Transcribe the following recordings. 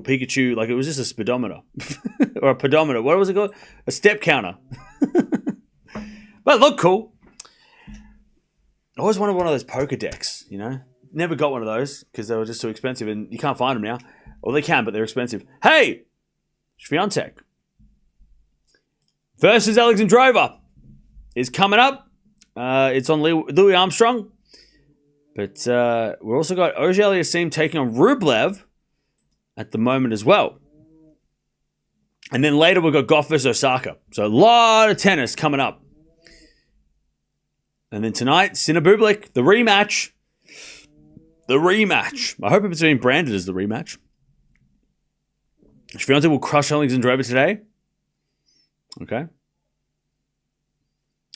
Pikachu, like it was just a speedometer or a pedometer. What was it called? A step counter. But it looked cool. I always wanted one of those poker decks, you know? Never got one of those because they were just too expensive and you can't find them now. Well, they can, but they're expensive. Hey! Swiatek versus Alexandrova is coming up. It's on Louis Armstrong. But we've also got Auger-Aliassime taking on Rublev at the moment as well. And then later we've got Gauff versus Osaka. So a lot of tennis coming up. And then tonight, Sinner Bublik, the rematch. The rematch. I hope it's being branded as the rematch. Swiatek will crush Alexandrova today. Okay.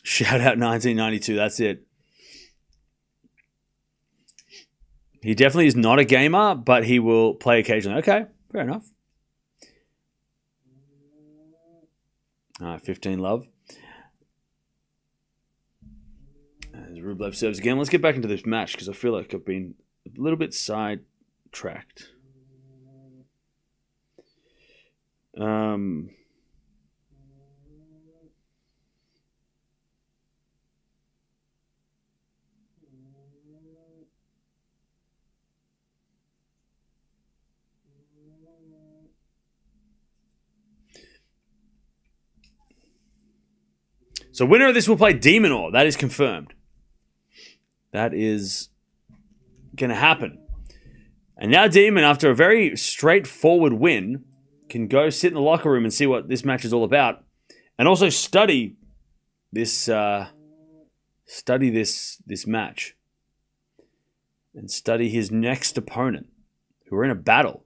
Shout out 1992. That's it. He definitely is not a gamer, but he will play occasionally. Okay, fair enough. All right, 15 love. As Rublev serves again. Let's get back into this match because I feel like I've been a little bit sidetracked. So winner of this will play Demonor. That is confirmed. That is going to happen. And now Demon, after a very straightforward win, can go sit in the locker room and see what this match is all about. And also study this match. And study his next opponent, who are in a battle.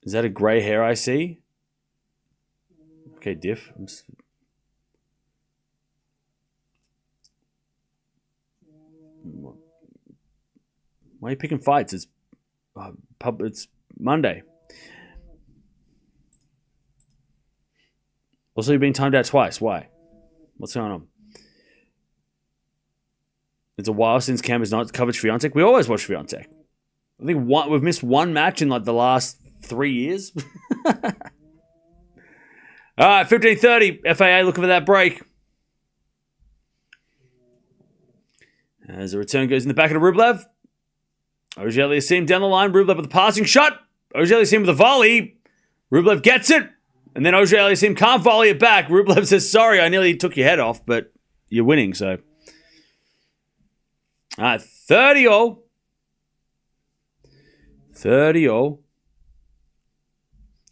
Is that a grey hair I see? Okay, diff. Why are you picking fights? It's Monday. Also, you've been timed out twice. Why? What's going on? It's a while since Cam has not covered Swiatek. We always watch Swiatek. I think we've missed one match in like the last 3 years. All right, 15:30. FAA looking for that break. As the return goes in the back of the Rublev. Auger-Aliassime down the line. Rublev with a passing shot. Auger-Aliassime with a volley. Rublev gets it. And then Auger-Aliassime can't volley it back. Rublev says, sorry, I nearly took your head off, but you're winning, so. All right, 30-all. 30-all.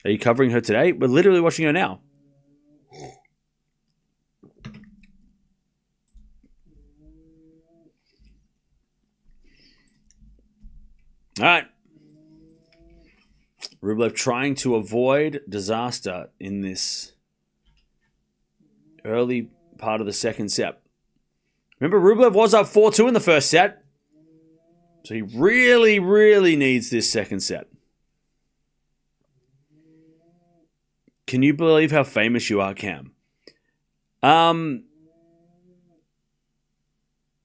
Are you covering her today? We're literally watching her now. All right. Rublev trying to avoid disaster in this early part of the second set. Remember, Rublev was up 4-2 in the first set. So he really, really needs this second set. Can you believe how famous you are, Cam? I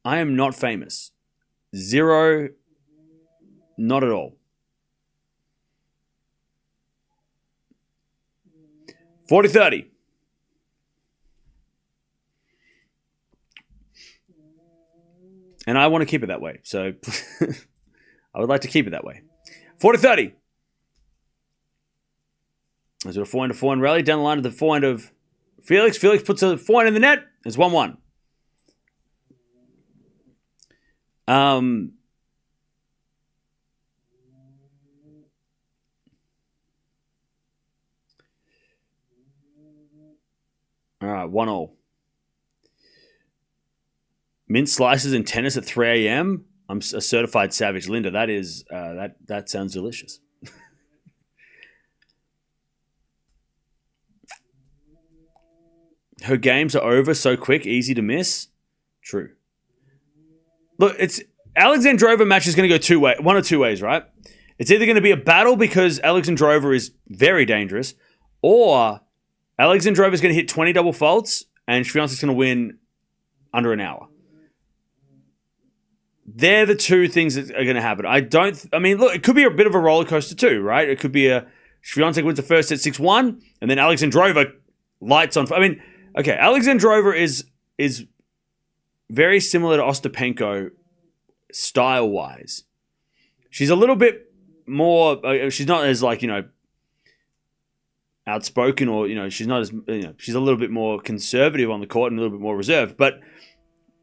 am not famous. Zero. Not at all. 40-30. And I want to keep it that way. So I would like to keep it that way. 40-30. There's a forehand rally down the line to the forehand of Felix. Felix puts a forehand in the net. It's 1-1. All right, 1-1. Mint slices in tennis at 3 a.m. I'm a certified savage. Linda, that is that sounds delicious. Her games are over so quick, easy to miss. True. Look, it's Alexandrova match is going to go one of two ways, right? It's either going to be a battle because Alexandrova is very dangerous, or Alexandrova is going to hit 20 double faults and Swiatek's going to win under an hour. They're the two things that are going to happen. Look, it could be a bit of a roller coaster too, right? It could be Swiatek wins the first set 6-1, and then Alexandrova lights on. Okay, Alexandrova is very similar to Ostapenko style-wise. She's a little bit more, she's not as outspoken, or, she's not as, she's a little bit more conservative on the court and a little bit more reserved, but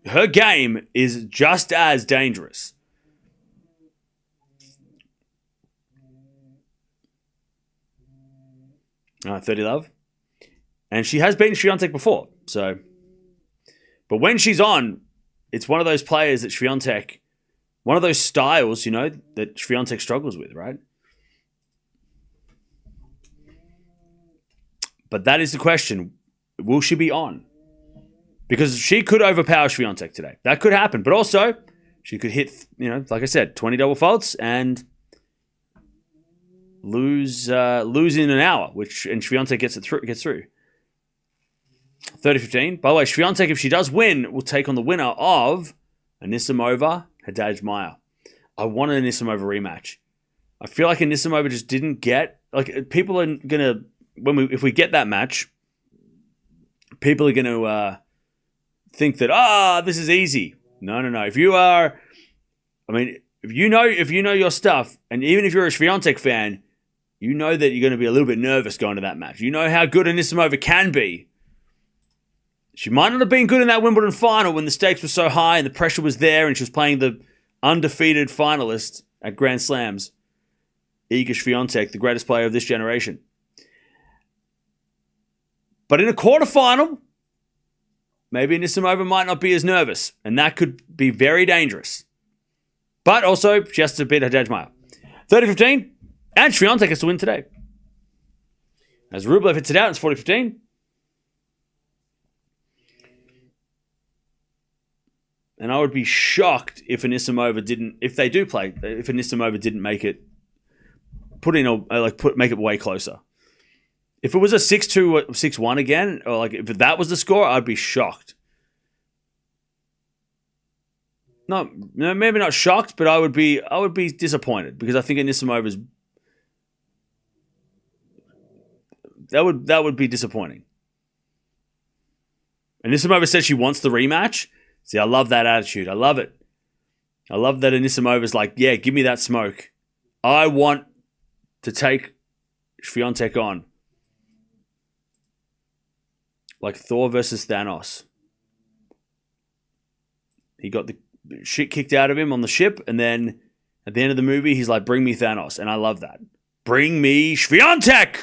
her game is just as dangerous. All right, 30 love. And she has beaten Swiatek before, so. But when she's on, it's one of those players that Swiatek, one of those styles, that Swiatek struggles with, right? But that is the question. Will she be on? Because she could overpower Swiatek today. That could happen. But also, she could hit, like I said, 20 double faults and lose in an hour, and Swiatek gets through. 30-15. By the way, Swiatek, if she does win, will take on the winner of Anisimova, Haddad Maia. I want an Anisimova rematch. I feel like Anisimova just didn't get, people are gonna, if we get that match, people are gonna think that this is easy. No. If you know your stuff, and even if you're a Swiatek fan, you know that you're going to be a little bit nervous going to that match. You know how good Anisimova can be. She might not have been good in that Wimbledon final when the stakes were so high and the pressure was there, and she was playing the undefeated finalist at Grand Slams, Iga Swiatek, the greatest player of this generation. But in a quarterfinal, maybe Anisimova might not be as nervous, and that could be very dangerous. But also, she has to beat Haddad Maia. 30-15, and Swiatek has to win today. As Rublev hits it out, it's 40-15. And I would be shocked if Anisimova didn't make it, make it way closer. If it was a 6-2 or 6-1 again, or if that was the score, I'd be shocked. No, maybe not shocked, but I would be disappointed, because I think Anisimova's that would be disappointing. Anisimova said she wants the rematch. See, I love that attitude. I love it. I love that Anisimova's like, yeah, give me that smoke. I want to take Swiatek on. Like Thor versus Thanos. He got the shit kicked out of him on the ship, and then at the end of the movie, he's like, bring me Thanos. And I love that. Bring me Swiatek!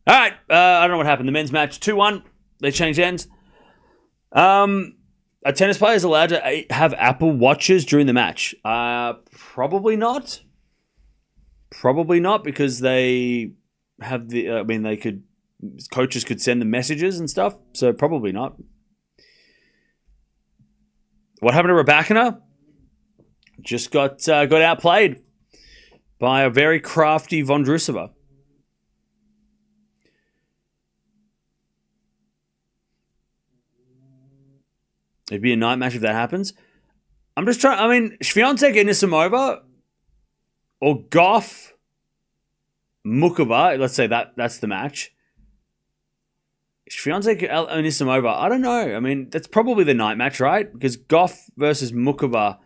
All right. I don't know what happened. The men's match, 2-1. They changed ends. Are tennis players allowed to have Apple Watches during the match? Probably not. Probably not, because they have coaches could send them messages and stuff, so probably not. What happened to Raducanu? Just got outplayed by a very crafty Vondrousova. It'd be a night match if that happens. I'm just trying. Swiatek and Anisimova, or Gauff, Mukova. Let's say that's the match. Swiatek and Anisimova. I don't know. That's probably the night match, right? Because Gauff versus Mukova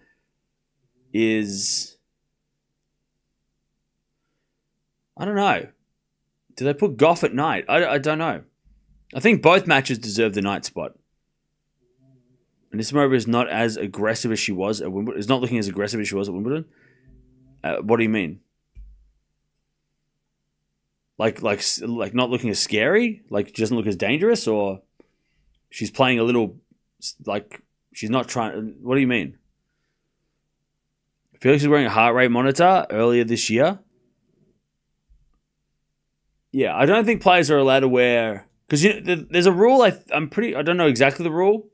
is. I don't know. Do they put Gauff at night? I don't know. I think both matches deserve the night spot. Anisimova is not as aggressive as she was at Wimbledon. Is not looking as aggressive as she was at Wimbledon. What do you mean? Like not looking as scary? Like she doesn't look as dangerous, or she's playing a little like she's not trying. What do you mean? I feel like she's wearing a heart rate monitor earlier this year. Yeah, I don't think players are allowed to wear, because there's a rule. I don't know exactly the rule.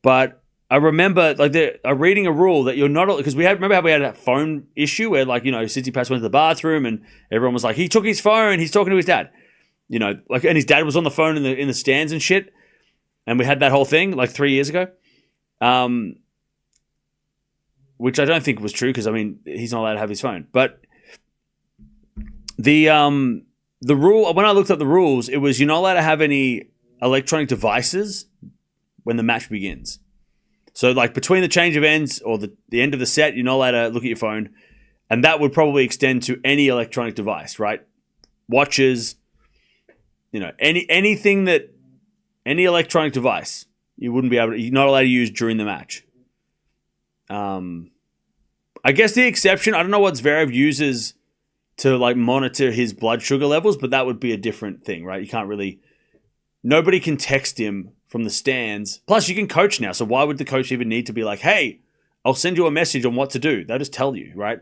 But I remember reading a rule that you're not, because remember how we had that phone issue where Tsitsipas went to the bathroom and everyone was like, he took his phone, he's talking to his dad, and his dad was on the phone in the stands and shit, and we had that whole thing 3 years ago. which I don't think was true because, I mean, he's not allowed to have his phone. But the rule, when I looked up the rules, it was you're not allowed to have any electronic devices when the match begins. So, like, between the change of ends or the end of the set, you're not allowed to look at your phone. And that would probably extend to any electronic device, right? Watches, any electronic device, you're not allowed to use during the match. I guess the exception, I don't know what Zverev uses to like monitor his blood sugar levels, but that would be a different thing, right? Nobody can text him from the stands. Plus, you can coach now, so why would the coach even need to be like, hey, I'll send you a message on what to do? They'll just tell you, right?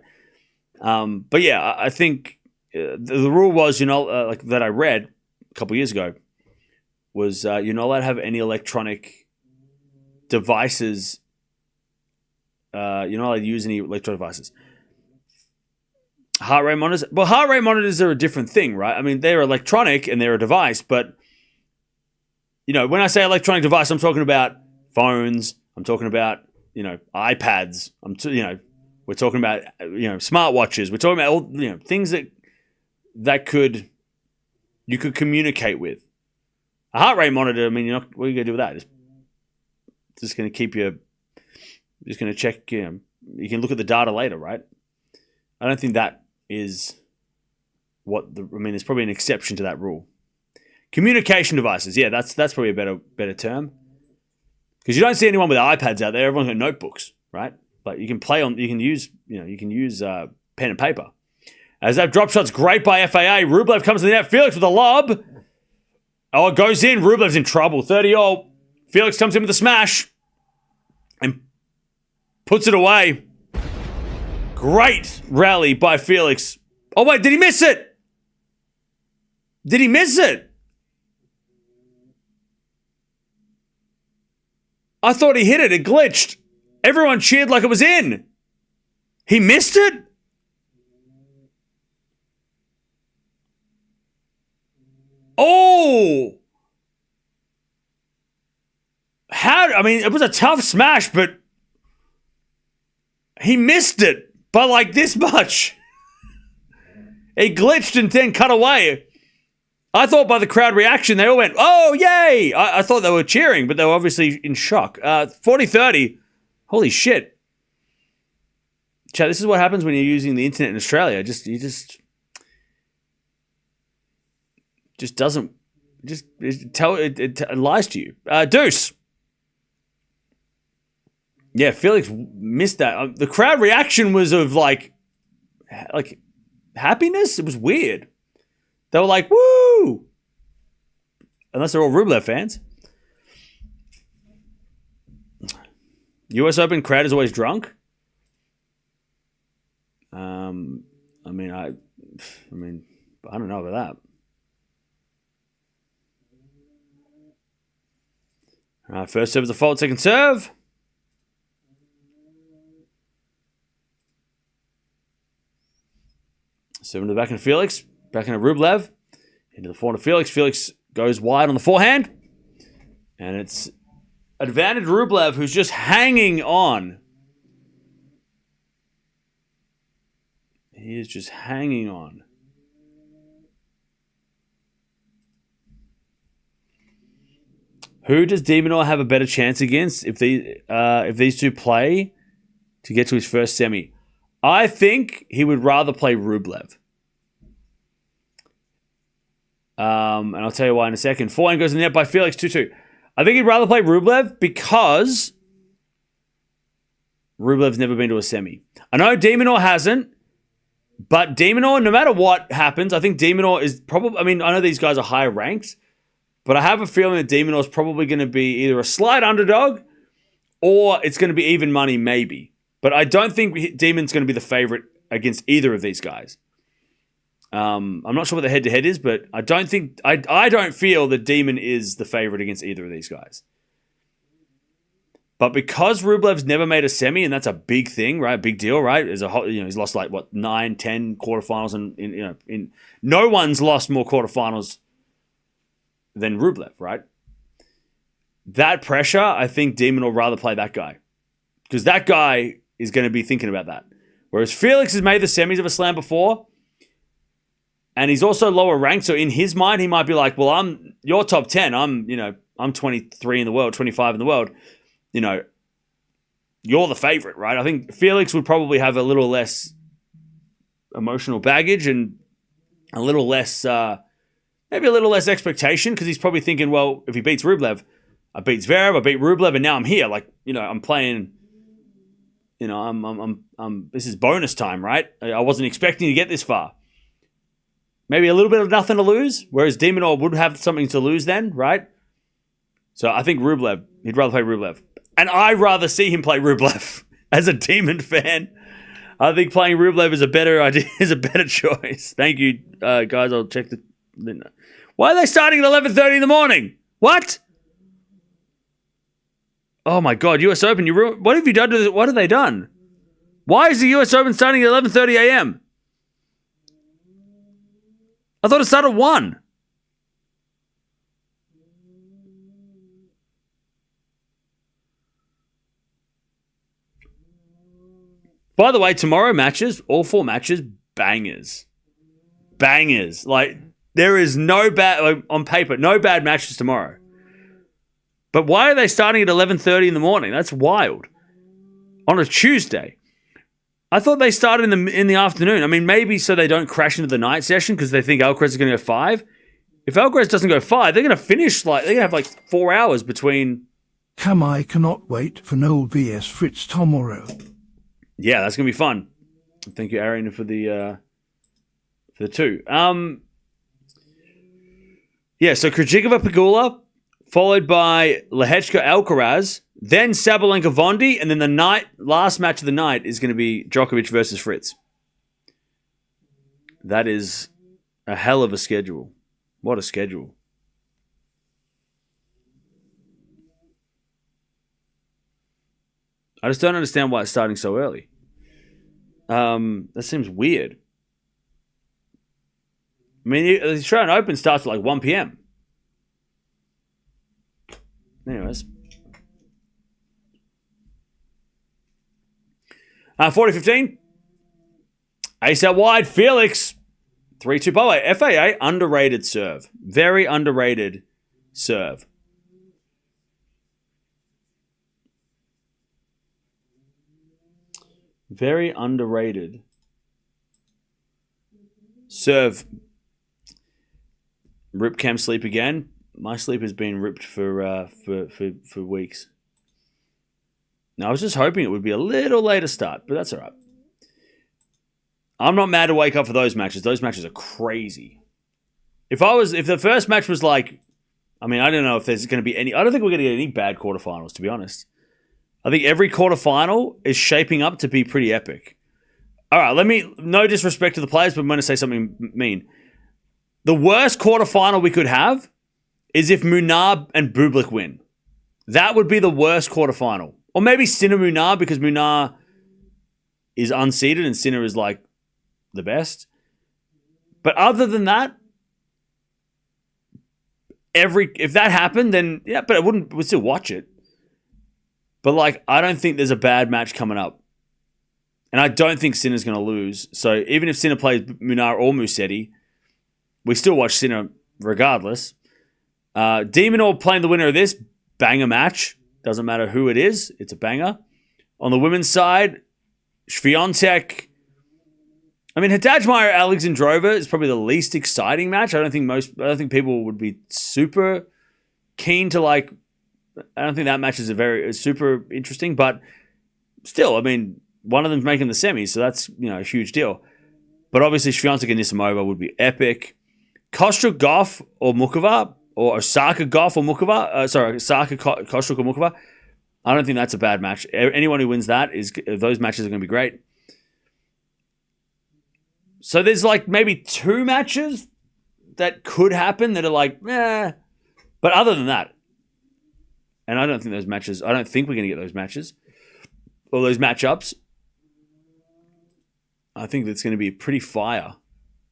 But yeah, I think the rule was, like that I read a couple years ago, was you're not allowed to have any electronic devices. You're not allowed to use any electronic devices. Heart rate monitors. Well, heart rate monitors are a different thing, right? I mean, they're electronic and they're a device, but when I say electronic device, I'm talking about phones. I'm talking about iPads. We're talking about smartwatches. We're talking about all things that you could communicate with. A heart rate monitor. I mean, what are you gonna do with that? Just gonna keep you. Just gonna check. You can look at the data later, right? I don't think that is there's probably an exception to that rule. Communication devices, yeah, that's probably a better term, because you don't see anyone with iPads out there. Everyone's got notebooks, right? But you can use pen and paper. As that drop shot's great by FAA. Rublev comes to the net. Felix with a lob. Oh, it goes in. Rublev's in trouble. 30-all. Felix comes in with a smash and puts it away. Great rally by Felix. Oh, wait, did he miss it? Did he miss it? I thought he hit it. It glitched. Everyone cheered like it was in. He missed it? Oh! It was a tough smash, but he missed it by like this much. It glitched and then cut away. I thought by the crowd reaction, they all went, oh, yay! I thought they were cheering, but they were obviously in shock. 40-30. Holy shit. Chat, this is what happens when you're using the internet in Australia. It lies to you. Deuce. Yeah, Felix missed that. The crowd reaction was of like happiness. It was weird. They were like, woo! Unless they're all Rublev fans. US Open crowd is always drunk. I don't know about that. All right, first serve is a fault, second serve. Serve to the back into Felix. Back into Rublev. Into the forehand of Felix. Felix goes wide on the forehand. And it's advantage Rublev, who's just hanging on. He is just hanging on. Who does de Minaur have a better chance against if these two play to get to his first semi? I think he would rather play Rublev. And I'll tell you why in a second. Forehand goes in the net by Felix, 2-2. I think he'd rather play Rublev because Rublev's never been to a semi. I know de Minaur hasn't, but de Minaur, no matter what happens, I think de Minaur is probably... I know these guys are higher ranked, but I have a feeling that de Minaur is probably going to be either a slight underdog or it's going to be even money, maybe. But I don't think Demon's going to be the favorite against either of these guys. I'm not sure what the head-to-head is, but I don't feel that Demon is the favorite against either of these guys. But because Rublev's never made a semi, and that's a big thing, right? Big deal, right? As a whole, he's lost 9, 10 quarterfinals, and no one's lost more quarterfinals than Rublev, right? That pressure, I think Demon will rather play that guy. Because that guy is going to be thinking about that. Whereas Felix has made the semis of a slam before, and he's also lower ranked. So in his mind, he might be like, well, you're top 10. I'm 23 in the world, 25 in the world. You're the favorite, right? I think Felix would probably have a little less emotional baggage and a little less, maybe a little less expectation, because he's probably thinking, well, if he beats Rublev, I beat Zverev, I beat Rublev, and now I'm here. Like, I'm playing. This is bonus time, right? I wasn't expecting to get this far. Maybe a little bit of nothing to lose, whereas De Minaur would have something to lose then, right? So I think Rublev, he'd rather play Rublev. And I'd rather see him play Rublev as a Demon fan. I think playing Rublev is a better idea, is a better choice. Thank you, guys. I'll check the. Why are they starting at 11:30 in the morning? What? Oh my God, US Open! What have you done to? What have they done? Why is the US Open starting at 11:30 a.m.? I thought it started at 1. By the way, tomorrow matches, all 4 matches, bangers. Bangers. Like, there is no bad, on paper, no bad matches tomorrow. But why are they starting at 11:30 in the morning? That's wild. On a Tuesday. I thought they started in the afternoon. I mean, maybe so they don't crash into the night session because they think Alcaraz is going to go 5. If Alcaraz doesn't go 5, they're going to finish they're going to have 4 hours between. Kamai cannot wait for Noel vs Fritz tomorrow. Yeah, that's going to be fun. Thank you, Aryana, for the 2. Yeah, so Krejcikova Pegula, followed by Lehechka Alcaraz, then Sabalenka Vondi, and then the last match of the night is going to be Djokovic versus Fritz. That is a hell of a schedule. What a schedule. I just don't understand why it's starting so early. That seems weird. I mean, the Australian Open starts at 1 p.m. Anyways. 40-15. Ace out wide. Felix. 3-2. By the way, FAA, underrated serve. Very underrated serve. Very underrated serve. Rip Cam sleep again. My sleep has been ripped for weeks. Now, I was just hoping it would be a little later start, but that's all right. I'm not mad to wake up for those matches. Those matches are crazy. If the first match was I don't know if there's going to be any. I don't think we're going to get any bad quarterfinals, to be honest. I think every quarterfinal is shaping up to be pretty epic. All right, no disrespect to the players, but I'm going to say something mean. The worst quarterfinal we could have is if Munar and Bublik win. That would be the worst quarterfinal. Or maybe Sinner Munar, because Munar is unseeded and Sinner is the best. But other than that, if that happened, then yeah, but we'd still watch it. But I don't think there's a bad match coming up. And I don't think Sinner's going to lose. So even if Sinner plays Munar or Musetti, we still watch Sinner regardless. De Minaur playing the winner of this, banger match. Doesn't matter who it is, it's a banger. On the women's side, Swiatek. I mean, Hadajmaya Alexandrova is probably the least exciting match. I don't think people would be super keen to I don't think that match is super interesting, but still, I mean, one of them's making the semis, so that's a huge deal. But obviously, Swiatek and Nisimova would be epic. Kostrup Gauff or Mukova, or Osaka Gauff or Mukova. Osaka Kostrup or Mukova. I don't think that's a bad match. Anyone who wins those matches are going to be great. So there's maybe 2 matches that could happen that are but other than that, and I don't think we're going to get those matches or those matchups. I think that's going to be a pretty fire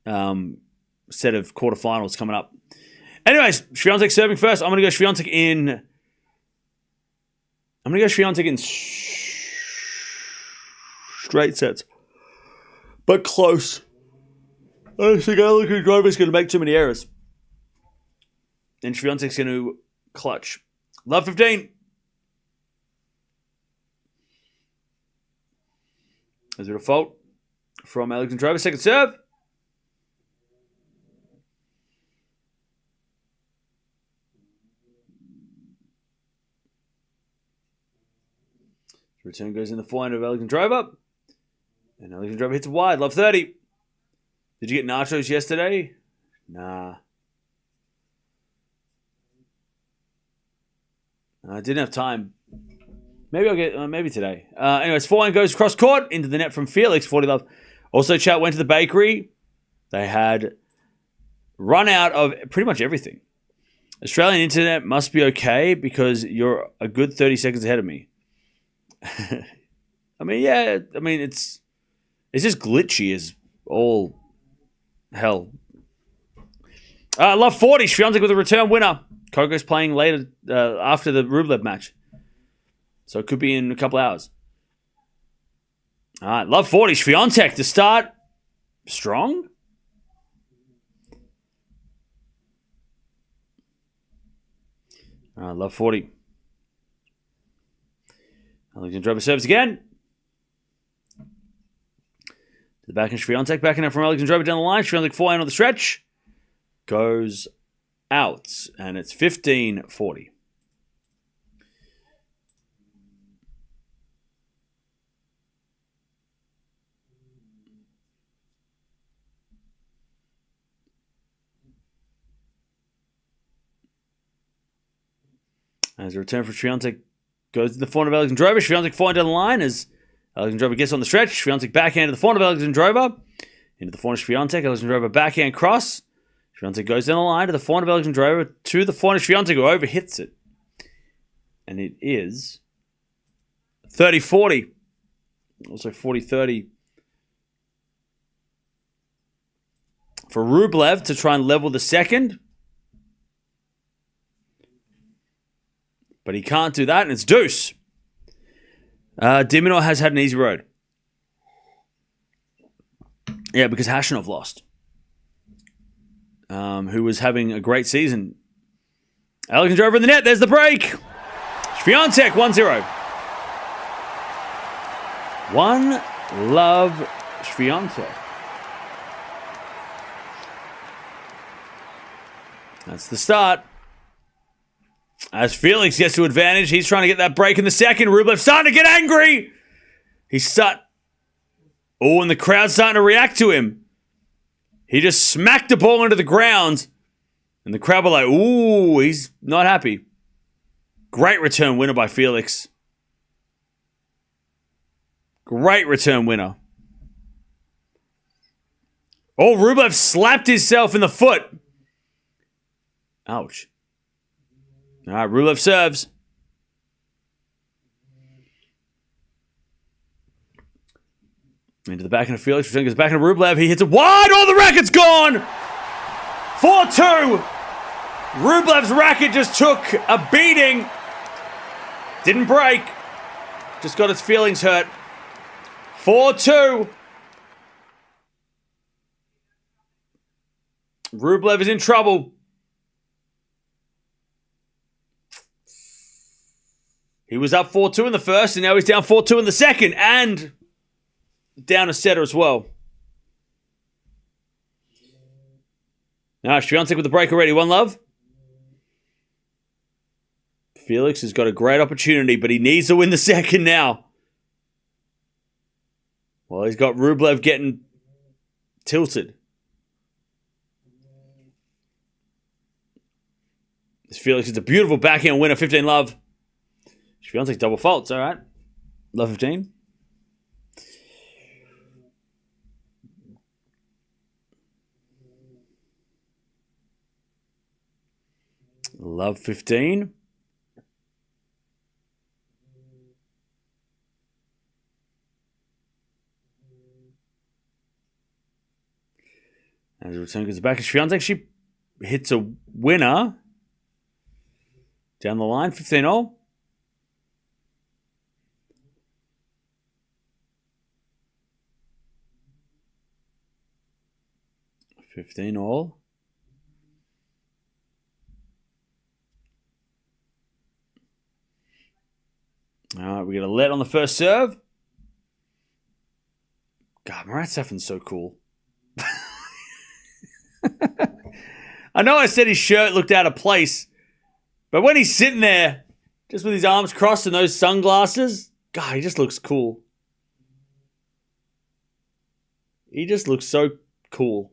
set of quarterfinals coming up. Anyways, Swiatek serving first. I'm going to go Swiatek in straight sets. But close. I think Alexandrova's going to make too many errors. And Swiatek's going to clutch. Love 15. Is it a fault from Alexandrova? Second serve. Return goes in the forehand of Alexandrova. And Alexandrova hits it wide. Love 30. Did you get nachos yesterday? Nah. I didn't have time. Maybe I'll get, maybe today. Anyways, forehand goes cross court into the net from Felix. 40 love. Also, chat went to the bakery. They had run out of pretty much everything. Australian internet must be okay because you're a good 30 seconds ahead of me. I mean, yeah. I mean, it's just glitchy as all hell. Love 40. Swiatek with a return winner. Coco's playing later after the Rublev match. So it could be in a couple hours. All right. Love 40. Swiatek to start. Strong. Love 40. Alexandrova serves again. To the back end, Swiatek. Backing out from Alexandrova down the line. Swiatek forehand on the stretch. Goes out. And it's 15-40. As a return for Swiatek goes to the forehand of Alexandrova. Swiatek forehand down the line as Alexandrova gets on the stretch. Swiatek backhand to the forehand of Alexandrova. Into the forehand of Swiatek. Alexandrova backhand cross. Swiatek goes down the line to the forehand of Alexandrova to the forehand of Swiatek who overhits it. And it is 30-40. Also 40-30 for Rublev to try and level the second. But he can't do that, and it's deuce. Diminor has had an easy road. Yeah, because Hashanov lost. Who was having a great season. Alexandrova in the net. There's the break. Swiatek 1-0. 1 love Swiatek. That's the start. As Felix gets to advantage, he's trying to get that break in the second. Rublev starting to get angry. And the crowd's starting to react to him. He just smacked the ball into the ground. And the crowd were like, ooh, he's not happy. Great return winner by Felix. Great return winner. Oh, Rublev slapped himself in the foot. Ouch. All right, Rublev serves. Into the backhand of Felix. Return goes back into Rublev. He hits it wide. Oh, the racket's gone. 4-2. Rublev's racket just took a beating. Didn't break. Just got its feelings hurt. 4-2. Rublev is in trouble. He was up 4-2 in the first, and now he's down 4-2 in the second, and down a setter as well. Now, Swiatek with the break already. 1 love. Felix has got a great opportunity, but he needs to win the second now. Well, he's got Rublev getting tilted. This Felix is a beautiful backhand winner. 15 love. Swiatek double faults, all right. Love 15. Love 15. As the return goes back to Swiatek, she hits a winner. Down the line, 15 all. 15 all. All right, we got a let on the first serve. God, Marat Safin's so cool. I know I said his shirt looked out of place, but when he's sitting there, just with his arms crossed and those sunglasses, God, he just looks cool. He just looks so cool.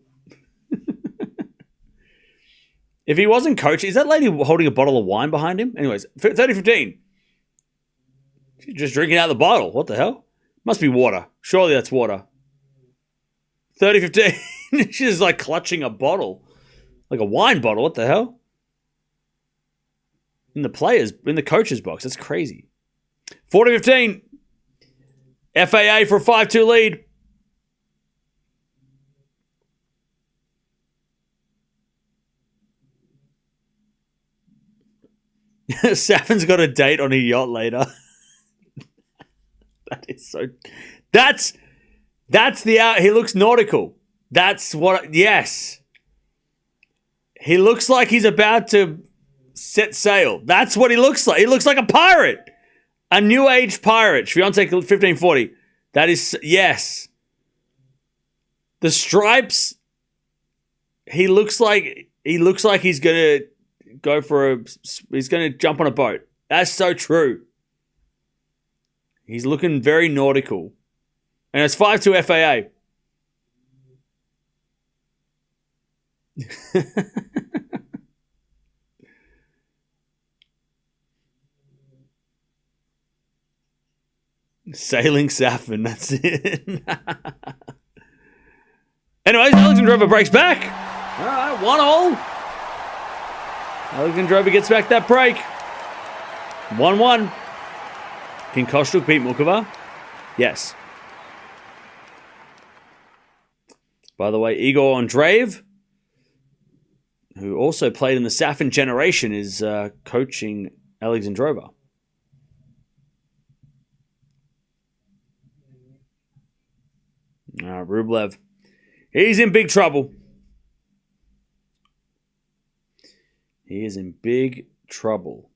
If he wasn't coaching, is that lady holding a bottle of wine behind him? Anyways, 30-15. She's just drinking out of the bottle. What the hell? Must be water. Surely that's water. 30-15. She's just like clutching a bottle. Like a wine bottle. What the hell? In the coach's box. That's crazy. 40-15. FAA for a 5-2 lead. Safin's got a date on a yacht later. That is so... That's the out... He looks nautical. That's what... Yes. He looks like he's about to set sail. That's what he looks like. He looks like a pirate. A new age pirate. Swiatek 1540. That is... Yes. The stripes... He looks like he's going to go for a... He's going to jump on a boat. That's so true. He's looking very nautical. And it's 5-2 FAA. Sailing Safin, that's it. Anyways, Alexandrova breaks back. All right, 1-1. Alexandrova gets back that break. 1-1. Can Kostyuk beat Mukova? Yes. By the way, Igor Andreeva, who also played in the Safin generation, is coaching Alexandrova. Rublev. He's in big trouble. He is in big trouble.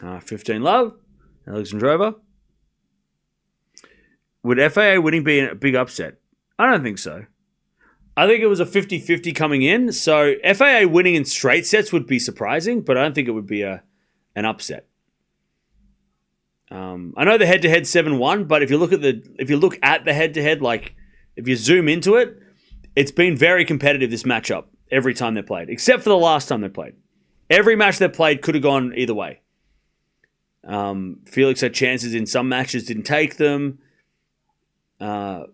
Uh, 15 love. Alexandrova. Would FAA winning be a big upset? I don't think so. I think it was a 50-50 coming in. So FAA winning in straight sets would be surprising, but I don't think it would be an upset. I know the head-to-head 7-1, but if you look at the head-to-head, like if you zoom into it, it's been very competitive, this matchup, every time they played, except for the last time they played. Every match they played could have gone either way. Felix had chances in some matches, didn't take them. I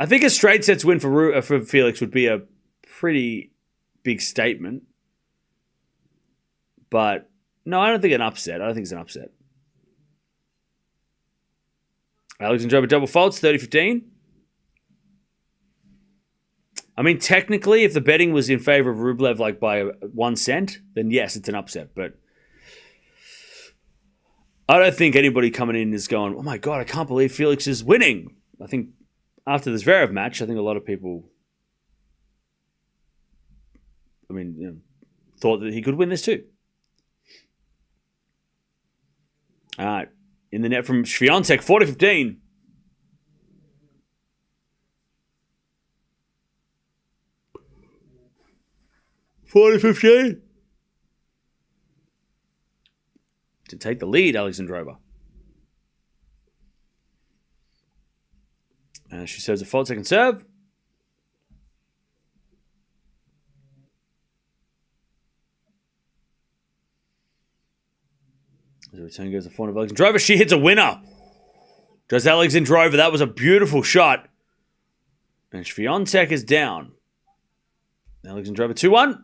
think a straight sets win for Felix would be a pretty big statement. But no, I don't think an upset. I don't think it's an upset. Alexandrova double faults, 30-15. I mean, technically, if the betting was in favor of Rublev like by 1 cent, then yes, it's an upset. But I don't think anybody coming in is going, oh my God, I can't believe Felix is winning. I think after this Zverev match, I think a lot of people, thought that he could win this too. All right. In the net from Swiatek, 40-15. To take the lead, Alexandrova. She serves a fault second serve. As the return goes to the front of Alexandrova. She hits a winner. Does Alexandrova. That was a beautiful shot. And Swiatek is down. Alexandrova 2-1.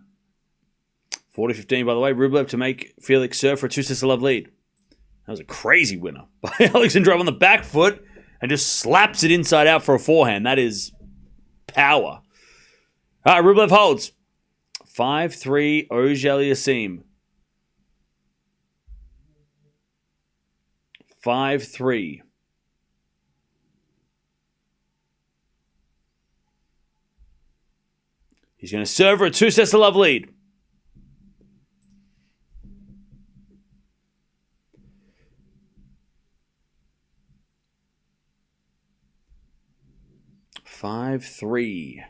40-15, by the way. Rublev to make Felix serve for a 2-6-love lead. That was a crazy winner by Alexandrova on the back foot and just slaps it inside out for a forehand. That is power. All right, Rublev holds. 5-3, Auger-Aliassime. 5-3. He's going to serve her a 2-sets-to-love lead. Five, 3.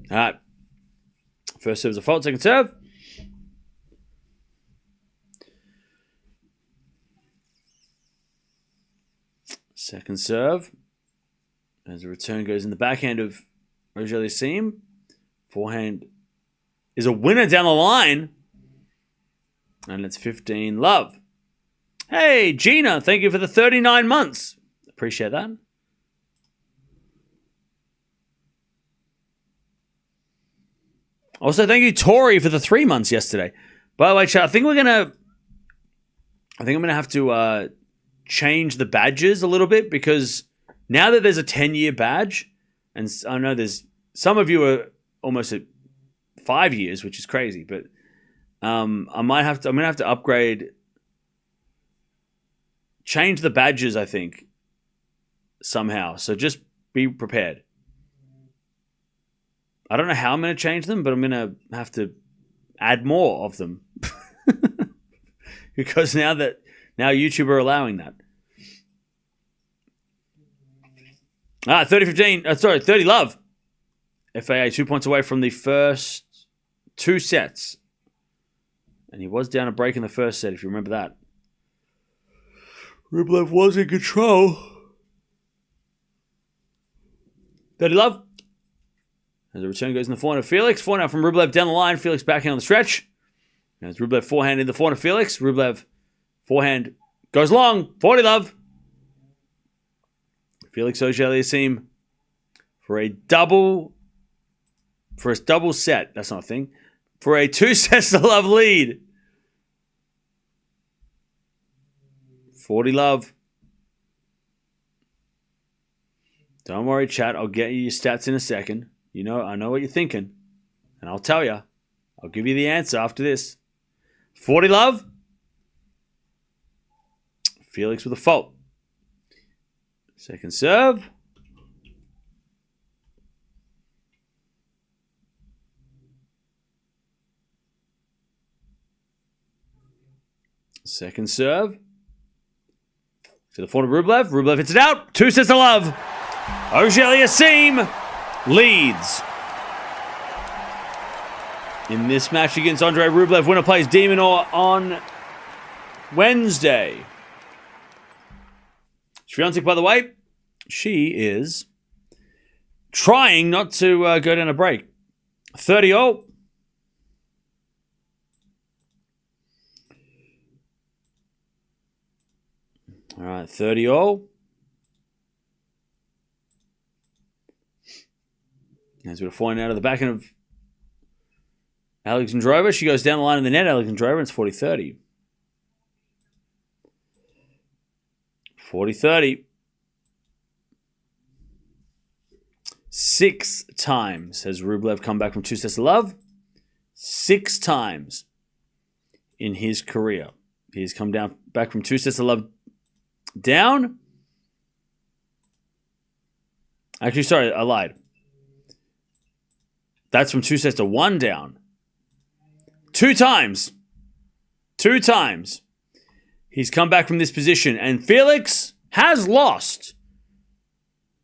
All right. First serve is a fault. Second serve. Second serve. As the return goes in the backhand of Auger-Aliassime. Forehand is a winner down the line. And it's 15-love. Hey, Gina, thank you for the 39 months. Appreciate that. Also, thank you, Tori, for the 3 months yesterday. By the way, chat, I think I'm gonna have to change the badges a little bit, because now that there's a 10-year badge, and I know there's some of you are almost at 5 years, which is crazy, but I'm gonna have to upgrade, change the badges, I think, somehow. So just be prepared. I don't know how I'm going to change them, but I'm going to have to add more of them. Because now YouTube are allowing that. 30 love. FAA 2 points away from the first 2 sets. And he was down a break in the first set, if you remember that. Rublev was in control. 30 love. As the return goes in the forehand of Felix. Forehand from Rublev down the line. Felix backhand on the stretch. As Rublev forehand in the forehand of Felix. Rublev forehand goes long. 40 love. Felix Auger-Aliassime for a double set. That's not a thing. For a 2-sets-to-love lead. 40 love. Don't worry, chat. I'll get you your stats in a second. I know what you're thinking. And I'll tell you. I'll give you the answer after this. 40 love. Felix with a fault. Second serve. Second serve. To the forehand of Rublev. Rublev hits it out. 2-sets-to-love. Auger-Aliassime leads. In this match against Andrei Rublev, winner plays de Minaur on Wednesday. Swiatek, by the way, she is trying not to go down a break. 30-all. All right, 30-all. As we're flying out of the backhand of Alexandrova. She goes down the line in the net, Alexandrova, and it's 40-30. 40-30. 6 times has Rublev come back from 2-sets-to-love. 6 times in his career. He's come back from 2-sets-to-love down. Actually, sorry, I lied. That's from 2-sets-to-1 down. 2 times. 2 times. He's come back from this position. And Felix has lost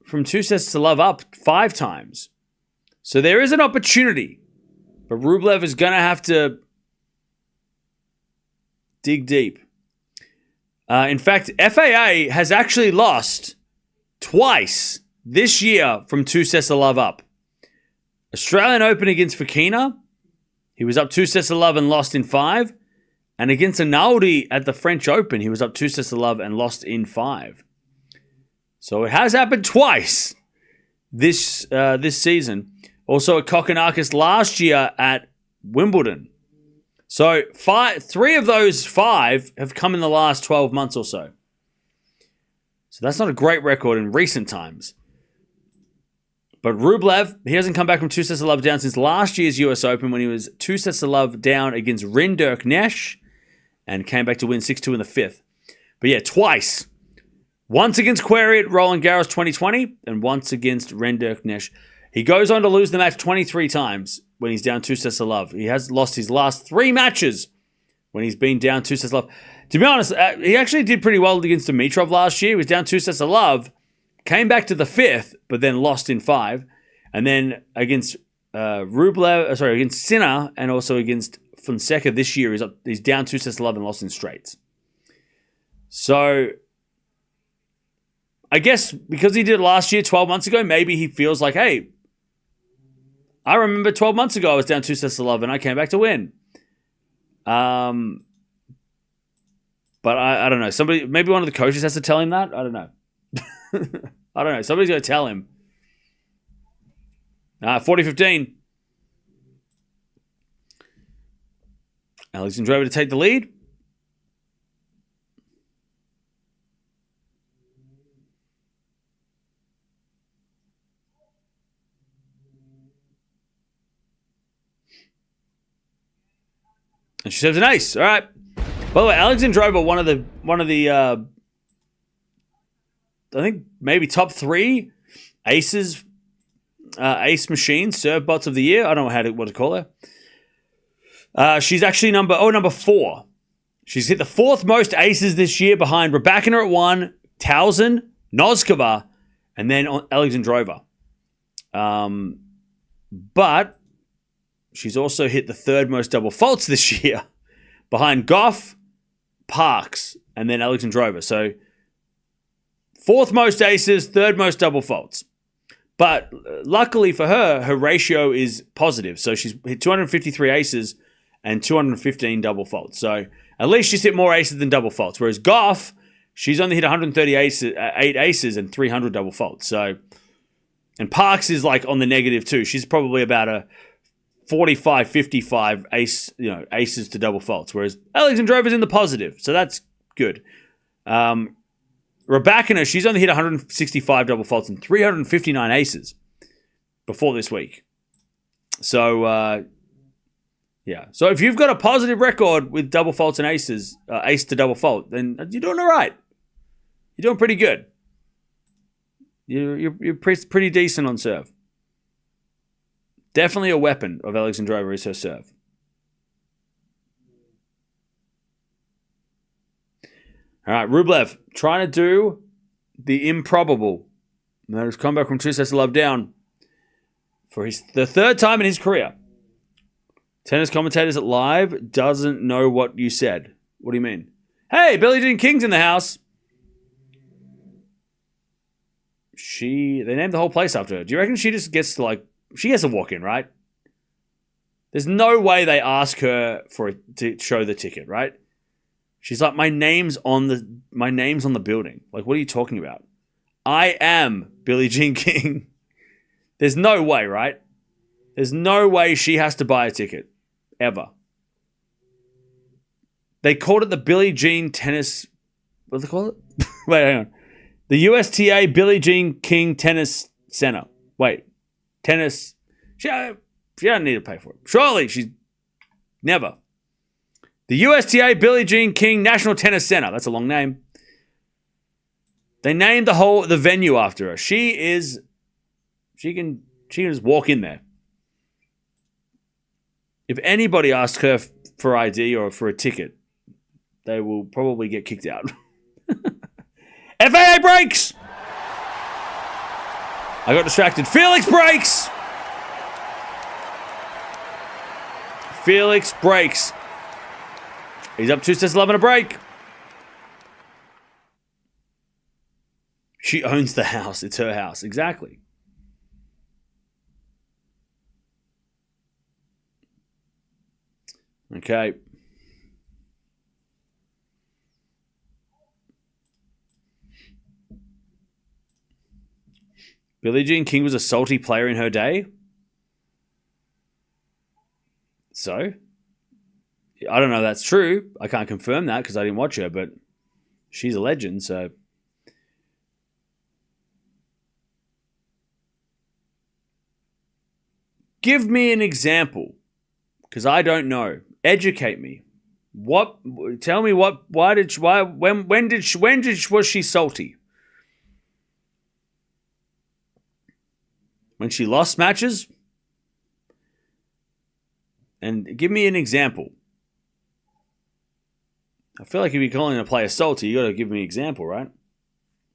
from 2-sets-to-love up 5 times. So there is an opportunity. But Rublev is going to have to dig deep. In fact, FAA has actually lost twice this year from 2-sets-to-love up. Australian Open against Fokina, he was up 2-sets-to-love and lost in 5. And against Analdi at the French Open, he was up 2-sets-to-love and lost in 5. So it has happened twice this season. Also at Kokkinakis last year at Wimbledon. So 3 of those 5 have come in the last 12 months or so. So that's not a great record in recent times. But Rublev, he hasn't come back from 2 sets of love down since last year's US Open when he was 2 sets of love down against Rinderk Nesh and came back to win 6-2 in the 5th. But yeah, twice. Once against Query at Roland Garros 2020 and once against Rinderk Nesh. He goes on to lose the match 23 times when he's down 2 sets of love. He has lost his last 3 matches when he's been down 2 sets of love. To be honest, he actually did pretty well against Dimitrov last year. He was down 2 sets of love, came back to the 5th, but then lost in 5. And then against against Sinner and also against Fonseca this year, he's down 2 sets of love and lost in straights. So I guess because he did it last year, 12 months ago, maybe he feels like, hey, I remember 12 months ago I was down 2 sets of love and I came back to win. But I don't know. Maybe one of the coaches has to tell him that. I don't know. I don't know. Somebody's going to tell him. 40-15. Alexandrova to take the lead. And she serves an ace. All right. By the way, Alexandrova, one of the I think maybe top 3 aces, ace machines, serve bots of the year. I don't know what to call her. She's actually number 4. She's hit the 4th most aces this year behind Raducanu at 1, Towson, Noskova, and then Alexandrova. But she's also hit the 3rd most double faults this year behind Gauff, Parks, and then Alexandrova. So 4th most aces, 3rd most double faults. But luckily for her, her ratio is positive. So she's hit 253 aces and 215 double faults. So at least she's hit more aces than double faults. Whereas Gauff, she's only hit 8 aces and 300 double faults. So, and Parks is like on the negative too. She's probably about a 45, 55 aces to double faults. Whereas Alexandrova's in the positive. So that's good. Raducanu, she's only hit 165 double faults and 359 aces before this week. So, yeah. So if you've got a positive record with double faults and aces, ace to double fault, then you're doing all right. You're doing pretty good. You're pretty decent on serve. Definitely a weapon of Alexandrova is her serve. All right, Rublev trying to do the improbable. That has come back from 2 sets of love down for the 3rd time in his career. Tennis commentators at Live doesn't know what you said. What do you mean? Hey, Billie Jean King's in the house. They named the whole place after her. Do you reckon she just gets to she has to walk in, right? There's no way they ask her to show the ticket, right? She's like, my name's on the building. Like, what are you talking about? I am Billie Jean King. There's no way, right? There's no way she has to buy a ticket. Ever. They called it the Billie Jean Tennis... What do they call it? Wait, hang on. The USTA Billie Jean King Tennis Center. Wait. Tennis... She doesn't need to pay for it. Surely she's... Never. The USTA Billie Jean King National Tennis Center. That's a long name. They named the venue after her. She can just walk in there. If anybody asks her for ID or for a ticket, they will probably get kicked out. FAA breaks! I got distracted. Felix breaks! Felix breaks. He's up 2 sets of love and a break. She owns the house. It's her house. Exactly. Okay. Billie Jean King was a salty player in her day. So, I don't know if that's true. I can't confirm that because I didn't watch her, but she's a legend, so give me an example, because I don't know. Educate me. Tell me when was she salty? When she lost matches? And give me an example. I feel like if you're calling a player salty, you got to give me an example, right?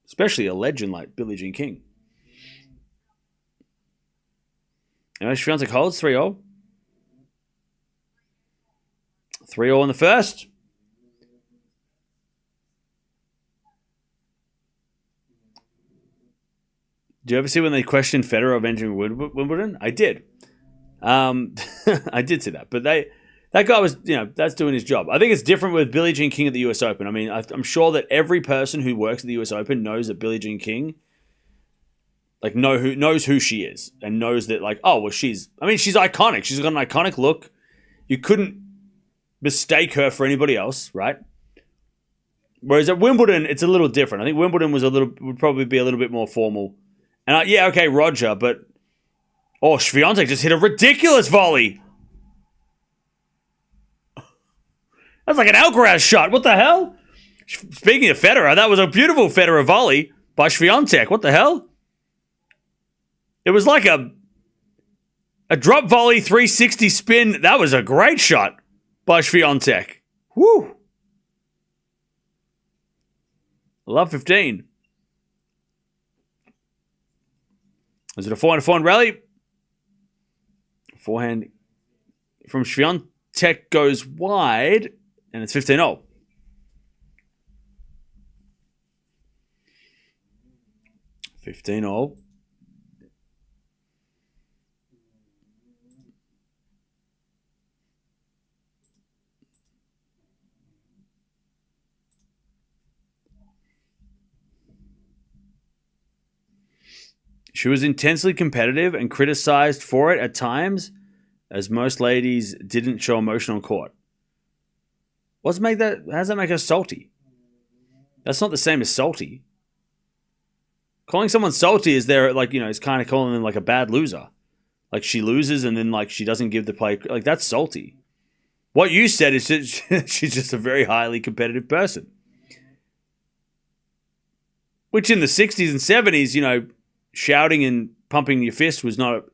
Especially a legend like Billie Jean King. Anyway, Swiatek holds 3-0. 3-0 in the first. Do you ever see when they questioned Federer of entering Wimbledon? I did. I did see that. But that guy was, that's doing his job. I think it's different with Billie Jean King at the US Open. I mean, I'm sure that every person who works at the US Open knows that Billie Jean King, knows who she is and knows that, she's iconic. She's got an iconic look. You couldn't mistake her for anybody else, right? Whereas at Wimbledon, it's a little different. I think Wimbledon would probably be a little bit more formal. And Roger, but Swiatek just hit a ridiculous volley. That's like an Alcaraz shot. What the hell? Speaking of Federer, that was a beautiful Federer volley by Swiatek. What the hell? It was like a drop volley 360 spin. That was a great shot by Swiatek. Woo! Love 15. Is it a forehand rally? Forehand from Swiatek goes wide, and it's 15-0. She was intensely competitive and criticized for it at times, as most ladies didn't show emotion on court. How does that make her salty? That's not the same as salty. Calling someone salty is is kind of calling them like a bad loser. Like she loses and then she doesn't give the play. That's salty. What you said is that she's just a very highly competitive person. Which in the 60s and 70s, shouting and pumping your fist was not,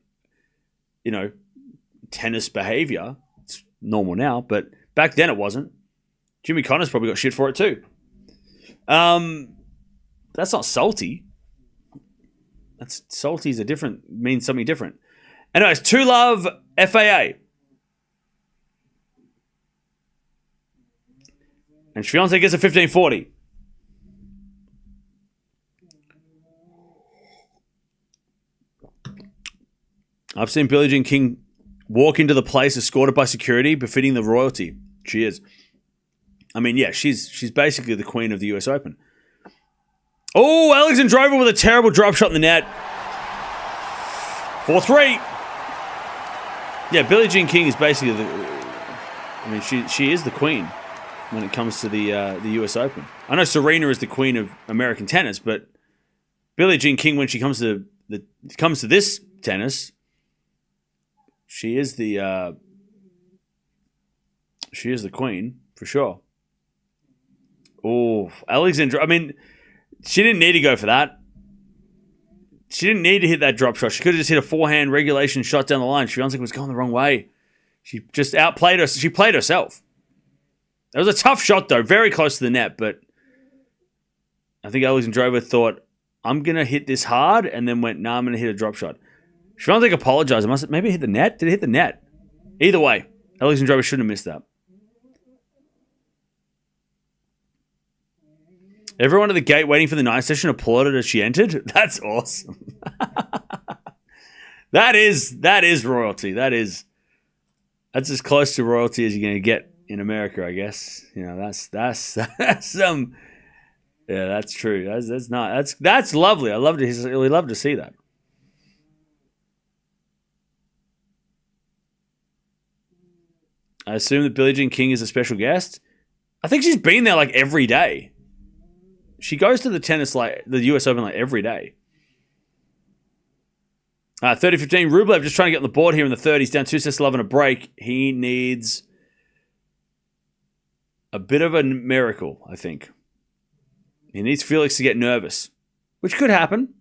tennis behavior. It's normal now, but back then it wasn't. Jimmy Connors probably got shit for it too. That's not salty. That's salty means something different. Anyways, 2-Love FAA. And Swiatek gets a 15-40. I've seen Billie Jean King walk into the place escorted by security, befitting the royalty. She is. I mean, yeah, she's basically the queen of the US Open. Oh, Alexandrova with a terrible drop shot in the net. 4-3. Yeah, Billie Jean King is basically she is the queen when it comes to the US Open. I know Serena is the queen of American tennis, but Billie Jean King, when she comes to this tennis, she is the queen for sure. Oh, Alexandra! I mean, she didn't need to go for that. She didn't need to hit that drop shot. She could have just hit a forehand regulation shot down the line. Swiatek was going the wrong way. She just outplayed her. She played herself. That was a tough shot though, very close to the net. But I think Alexandrova thought, "I'm gonna hit this hard," and then went, "Nah, I'm gonna hit a drop shot." Swiatek apologized. Maybe hit the net? Did it hit the net? Either way, Alexandrova shouldn't have missed that. Everyone at the gate waiting for the night session applauded as she entered. That's awesome. That is royalty. That's as close to royalty as you're going to get in America, I guess. That's yeah, that's true. That's lovely. I really love to see that. I assume that Billie Jean King is a special guest. I think she's been there every day. She goes to the US Open every day. 30-15. Rublev just trying to get on the board here in the third. He's down 2-6-11 a break. He needs a bit of a miracle, I think. He needs Felix to get nervous, which could happen.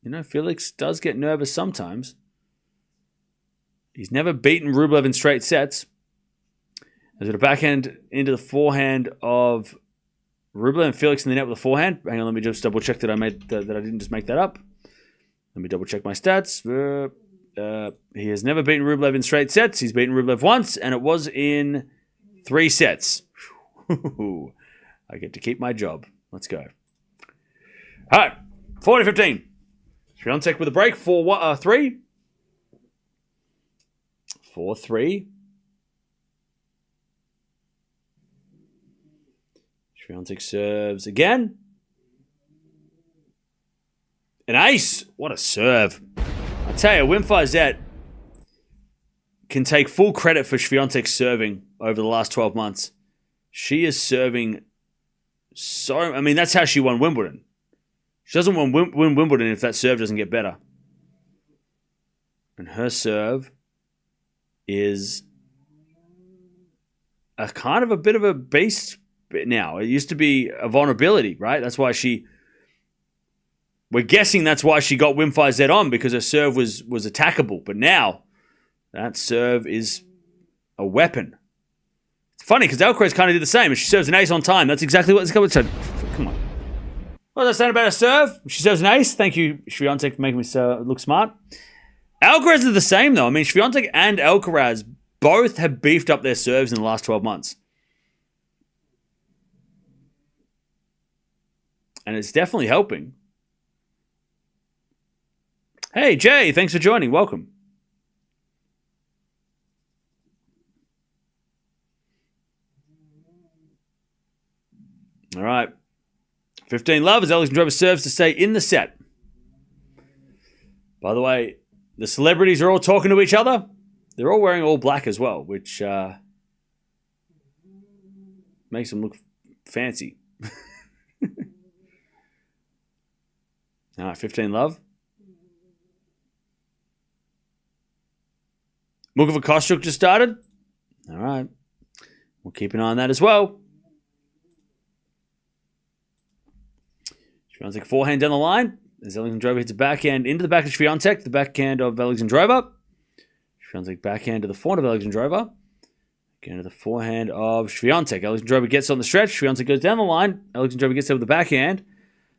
You know, Felix does get nervous sometimes. He's never beaten Rublev in straight sets. There's a backhand into the forehand of Rublev and Felix in the net with a forehand. Hang on, let me just double check that I didn't just make that up. Let me double check my stats. He has never beaten Rublev in straight sets. He's beaten Rublev once, and it was in 3 sets. I get to keep my job. Let's go. All right, 40-15. Swiatek with a break. 4-3. 4-3. Swiatek serves again. An ace. What a serve. I tell you, Wim Fizette can take full credit for Swiatek's serving over the last 12 months. She is serving so... I mean, that's how she won Wimbledon. She doesn't win Wimbledon if that serve doesn't get better. And her serve is a kind of a bit of a beast now. It used to be a vulnerability, right? That's why we're guessing that's why she got Wim Fizette on, because her serve was attackable. But now, that serve is a weapon. It's funny, because Alcaraz kind of did the same, and she serves an ace on time. That's exactly what this guy said. Come on. What was I saying about her serve? She serves an ace. Thank you, Swiatek, for making me look smart. Alcaraz is the same, though. I mean, Swiatek and Alcaraz both have beefed up their serves in the last 12 months. And it's definitely helping. Hey, Jay, thanks for joining. Welcome. All right. 15-love as Alexandrova serves to stay in the set. By the way, the celebrities are all talking to each other. They're all wearing all black as well, which makes them look fancy. All right, 15-love. Mukova Kostyuk just started. All right. We'll keep an eye on that as well. Swiatek forehand down the line. As Alexandrova hits a backhand into the back of Swiatek. The backhand of Alexandrova. Swiatek backhand to the forehand of Alexandrova. Again to the forehand of Swiatek. Alexandrova gets on the stretch. Swiatek goes down the line. Alexandrova gets there with the backhand.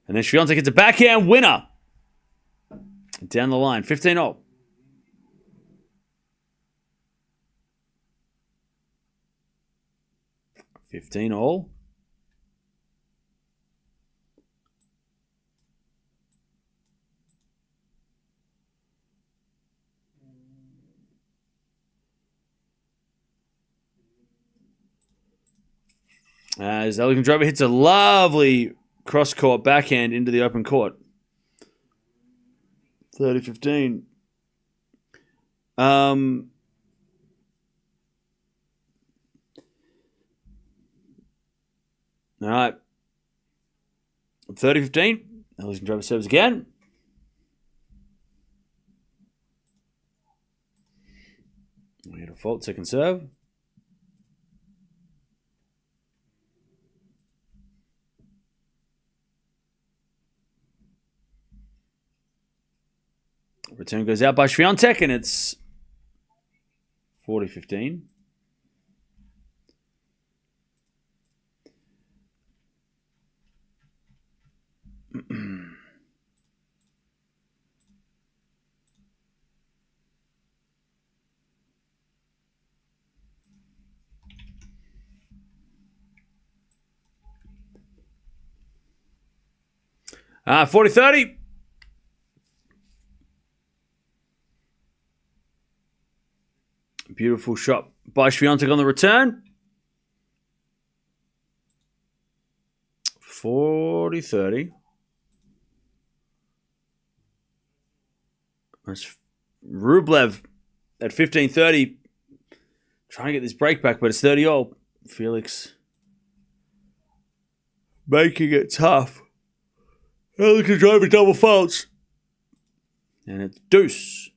And then Swiatek hits a backhand winner. Down the line. 15-all. $15-all. As Alexandrova hits a lovely cross-court backhand into the open court. 30-15. All right. 30-15. Alexandrova serves again. We had a fault second serve. Return goes out by Swiatek, and it's 40-15. Ah, 40-30. Beautiful shot by Swiatek on the return. 40-30. That's Rublev at 15-30. Trying to get this break back, but it's 30-all. Felix making it tough. Alexandrova double faults. And it's deuce.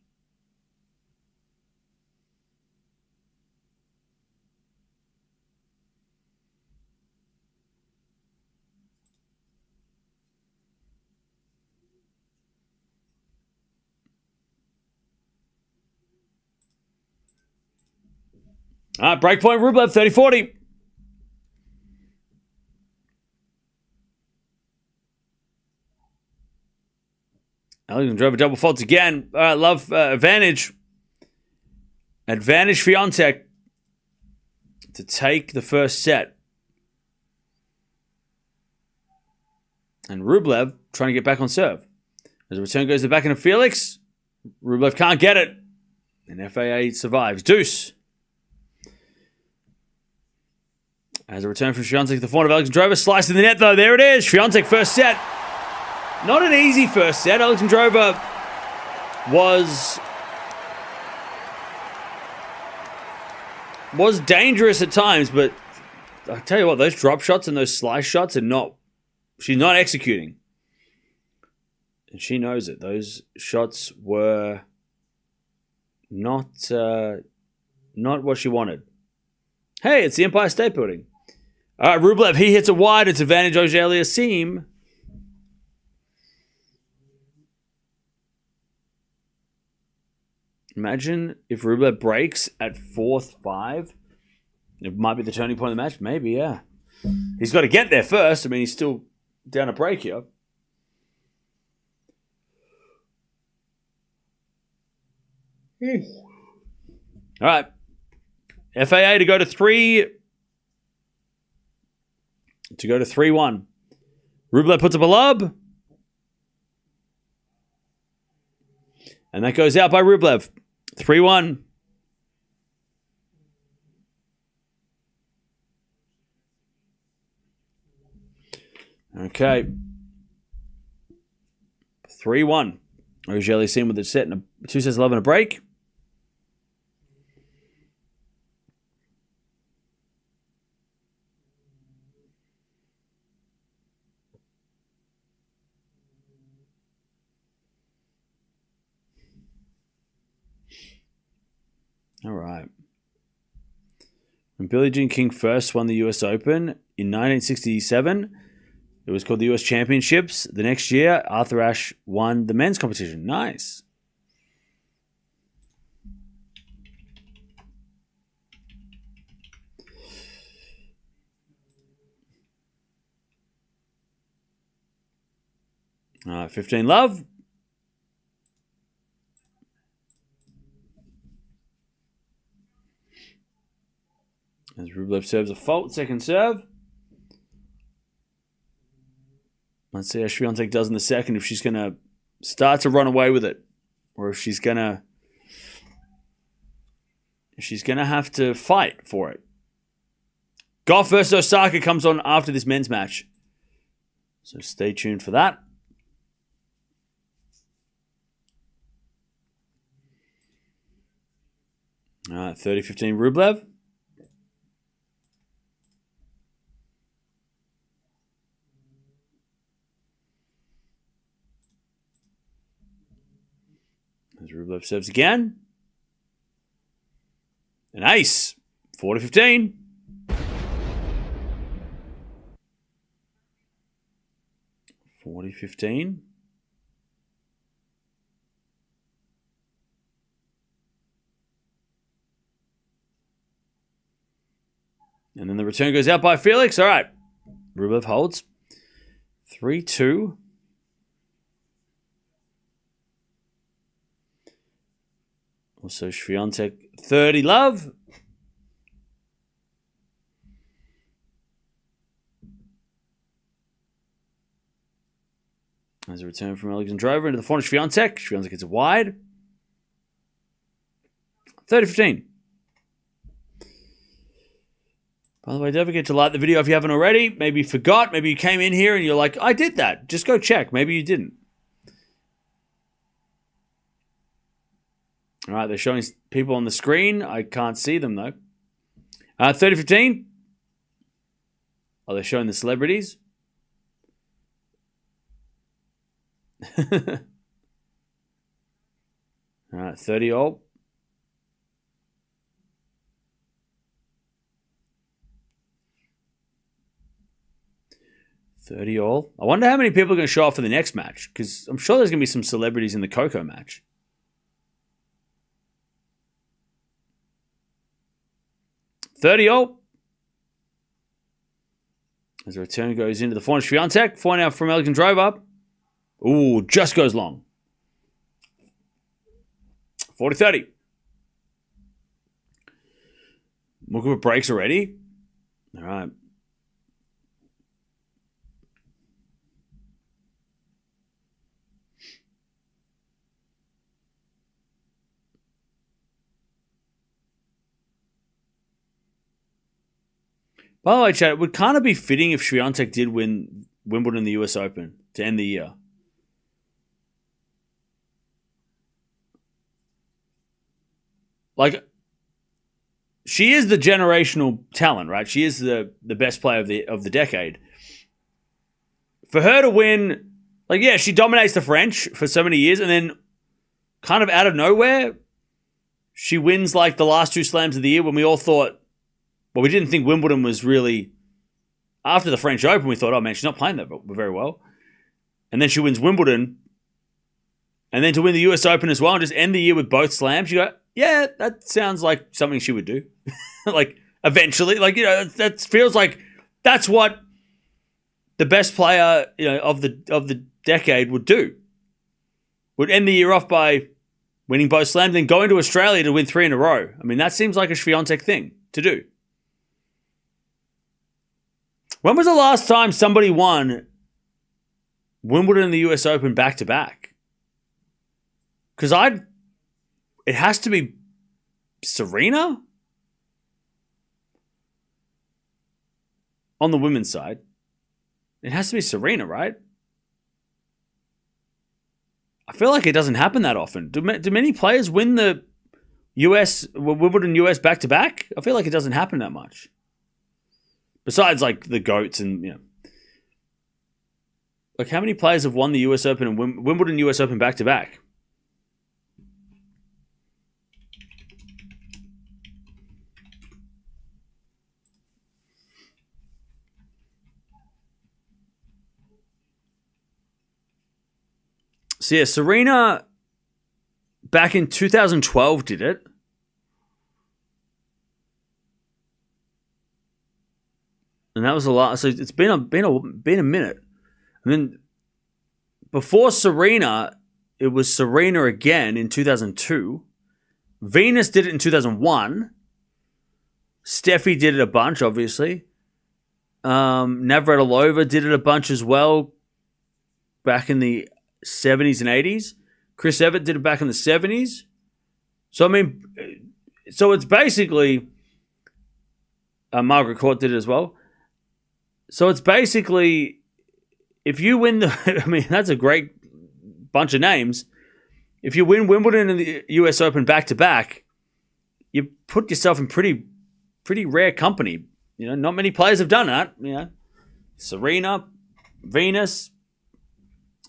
All right, breakpoint Rublev, 30-40. Alexandrova double faults again. All right, love advantage. Advantage Swiatek to take the first set. And Rublev trying to get back on serve. As the return goes to the back end of Felix. Rublev can't get it. And FAA survives. Deuce. As a return from Swiatek to the forehand of Alexandrova. Slice in the net though. There it is. Swiatek first set. Not an easy first set. Alexandrova was dangerous at times, but I tell you what, those drop shots and those slice shots are not, she's not executing. And she knows it. Those shots were not what she wanted. Hey, it's the Empire State Building. All right, Rublev, he hits it wide. It's advantage Auger-Aliassime. Imagine if Rublev breaks at 4-5. It might be the turning point of the match. Maybe, yeah. He's got to get there first. I mean, he's still down a break here. All right. FAA to go to 3. To go to 3-1. Rublev puts up a lob. And that goes out by Rublev. 3-1. Okay. 3-1. Auger-Aliassime with the set and 2 sets 11 a break. All right. When Billie Jean King first won the US Open in 1967, it was called the US Championships. The next year, Arthur Ashe won the men's competition. Nice. All right, 15 love. As Rublev serves a fault, second serve. Let's see how Swiatek does in the second, if she's going to start to run away with it. Or if she's going to have to fight for it. Gauff versus Osaka comes on after this men's match. So stay tuned for that. All right, 30-15 Rublev. As Rublev serves again. An ace. 40-15. $40-15. And then the return goes out by Felix. All right. Rublev holds. 3-2. Also, Swiatek, 30 love. As a return from Alexandrova into the forehand of Swiatek. Swiatek gets it wide. 30-15. By the way, don't forget to like the video if you haven't already. Maybe you forgot. Maybe you came in here and you're like, I did that. Just go check. Maybe you didn't. All right, they're showing people on the screen. I can't see them, though. 30-15. Oh, they're showing the celebrities. All right, 30 all. I wonder how many people are going to show up for the next match, because I'm sure there's going to be some celebrities in the Coco match. 30-all. As the return goes into the forehand, Swiatek. Forehand out from Alexandrova. Ooh, just goes long. 40-30. Looking for breaks already. All right. By the way, Chad, it would kind of be fitting if Swiatek did win Wimbledon and the US Open to end the year. Like, she is the generational talent, right? She is the best player of the decade. For her to win, like, yeah, she dominates the French for so many years, and then kind of out of nowhere, she wins like the last two slams of the year when we all thought, well, we didn't think Wimbledon was really... After the French Open, we thought, oh, man, she's not playing that very well. And then she wins Wimbledon. And then to win the US Open as well and just end the year with both slams, you go, yeah, that sounds like something she would do. Like, eventually. Like, you know, that feels like that's what the best player, you know, of the decade would do. Would end the year off by winning both slams, then going to Australia to win 3 in a row. I mean, that seems like a Swiatek thing to do. When was the last time somebody won Wimbledon and the US Open back-to-back? Because it has to be Serena on the women's side. It has to be Serena, right? I feel like it doesn't happen that often. Do many players win the Wimbledon US back-to-back? I feel like it doesn't happen that much. Besides, like, the GOATs and, you know. Like, how many players have won the US Open and Wimbledon US Open back-to-back? So, yeah, Serena back in 2012 did it. And that was a lot. So it's been a minute. And then before Serena, it was Serena again in 2002. Venus did it in 2001. Steffi did it a bunch, obviously. Navratilova did it a bunch as well back in the 70s and 80s. Chris Evert did it back in the 70s. So, I mean, so it's basically... Margaret Court did it as well. So it's basically, if you win I mean, that's a great bunch of names. If you win Wimbledon and the US Open back-to-back, you put yourself in pretty rare company. You know, not many players have done that. You know, Serena, Venus,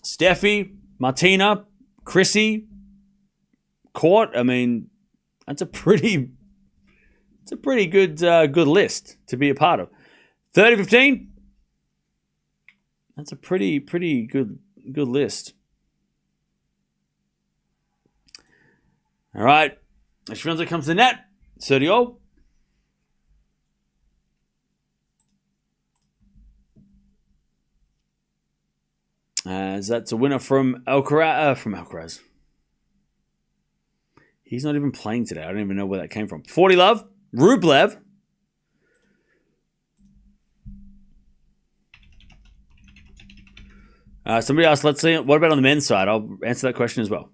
Steffi, Martina, Chrissy, Court. I mean, that's a pretty good list to be a part of. 30-15. That's a pretty good list. All right. Swiatek comes to the net. 30-all. As that's a winner from Alcaraz. He's not even playing today. I don't even know where that came from. 40 love. Rublev. Somebody asked, let's see, what about on the men's side? I'll answer that question as well.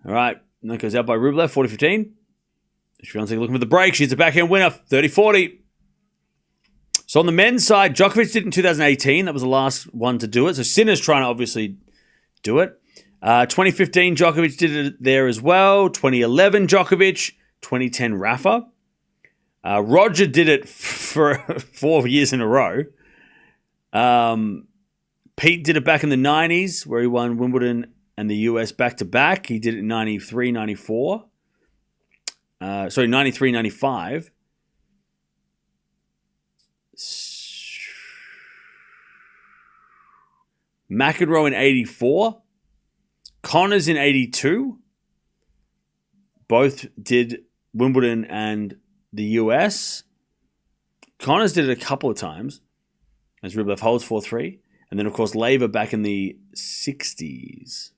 All right. And that goes out by Rublev, 40-15. Swiatek looking for the break. She's a backhand winner, 30-40. So on the men's side, Djokovic did it in 2018. That was the last one to do it. So Sinner's trying to obviously do it. 2015, Djokovic did it there as well. 2011, Djokovic. 2010, Rafa. Roger did it for 4 years in a row. Pete did it back in the 90s, where he won Wimbledon and the US back-to-back. He did it in 93, 94. 93, 95. McEnroe in 84. Connors in 82. both did Wimbledon and the US. Connors did it a couple of times, as Rublev holds 4-3. And then, of course, Laver back in the 60s.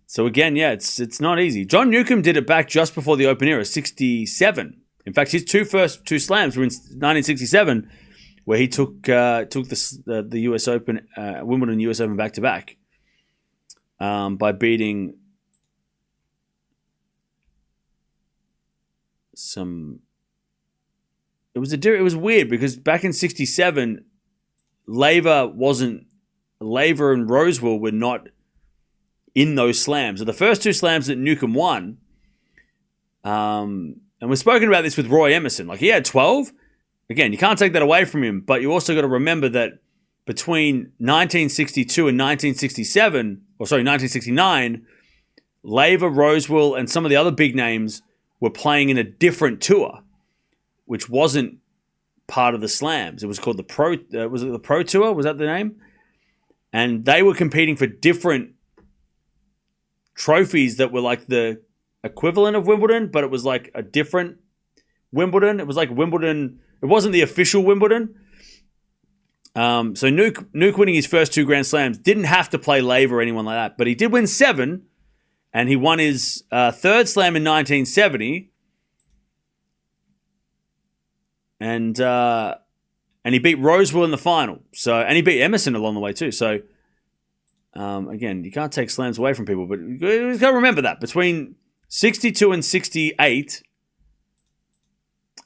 So again, yeah, it's not easy. John Newcombe did it back just before the Open era, 67. In fact, his first two slams were in 1967, where he took the US Open, Wimbledon US Open back to back, by beating some. It was weird because back in 67, Laver and Rosewell were not in those slams. So the first two slams that Newcombe won, and we've spoken about this with Roy Emerson. Like, he had 12. Again, you can't take that away from him, but you also got to remember that between 1962 and 1969, Laver, Rosewell, and some of the other big names were playing in a different tour, which wasn't part of the slams. It was called the Pro. Was it the Pro Tour? Was that the name? And they were competing for different trophies that were like the equivalent of Wimbledon, but it was like a different Wimbledon. It was like Wimbledon. It wasn't the official Wimbledon. So Nuke winning his first two Grand Slams didn't have to play Laver or anyone like that, but he did win 7, and he won his third slam in 1970. And he beat Rosewell in the final. And he beat Emerson along the way too. So again, you can't take slams away from people, but you got to remember that between 62 and 68,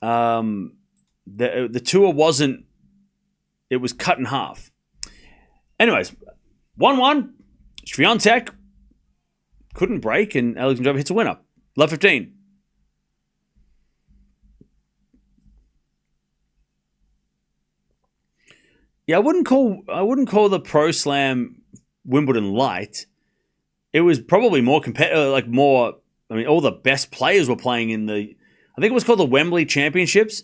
the tour wasn't. It was cut in half. Anyways, 1-1. Swiatek couldn't break, and Alexandrova hits a winner. Love 15. Yeah, I wouldn't call the Pro Slam Wimbledon light. It was probably more competitive, all the best players were playing in I think it was called the Wembley Championships.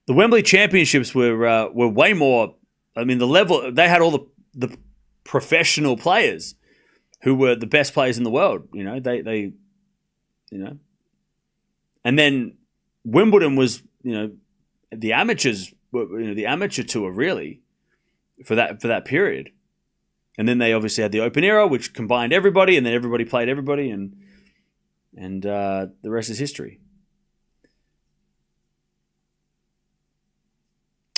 The Wembley Championships were way more. I mean, the level, they had all the professional players who were the best players in the world. They and then Wimbledon was, the amateurs, the amateur tour really. For that period. And then they obviously had the Open era, which combined everybody, and then everybody played everybody, and the rest is history.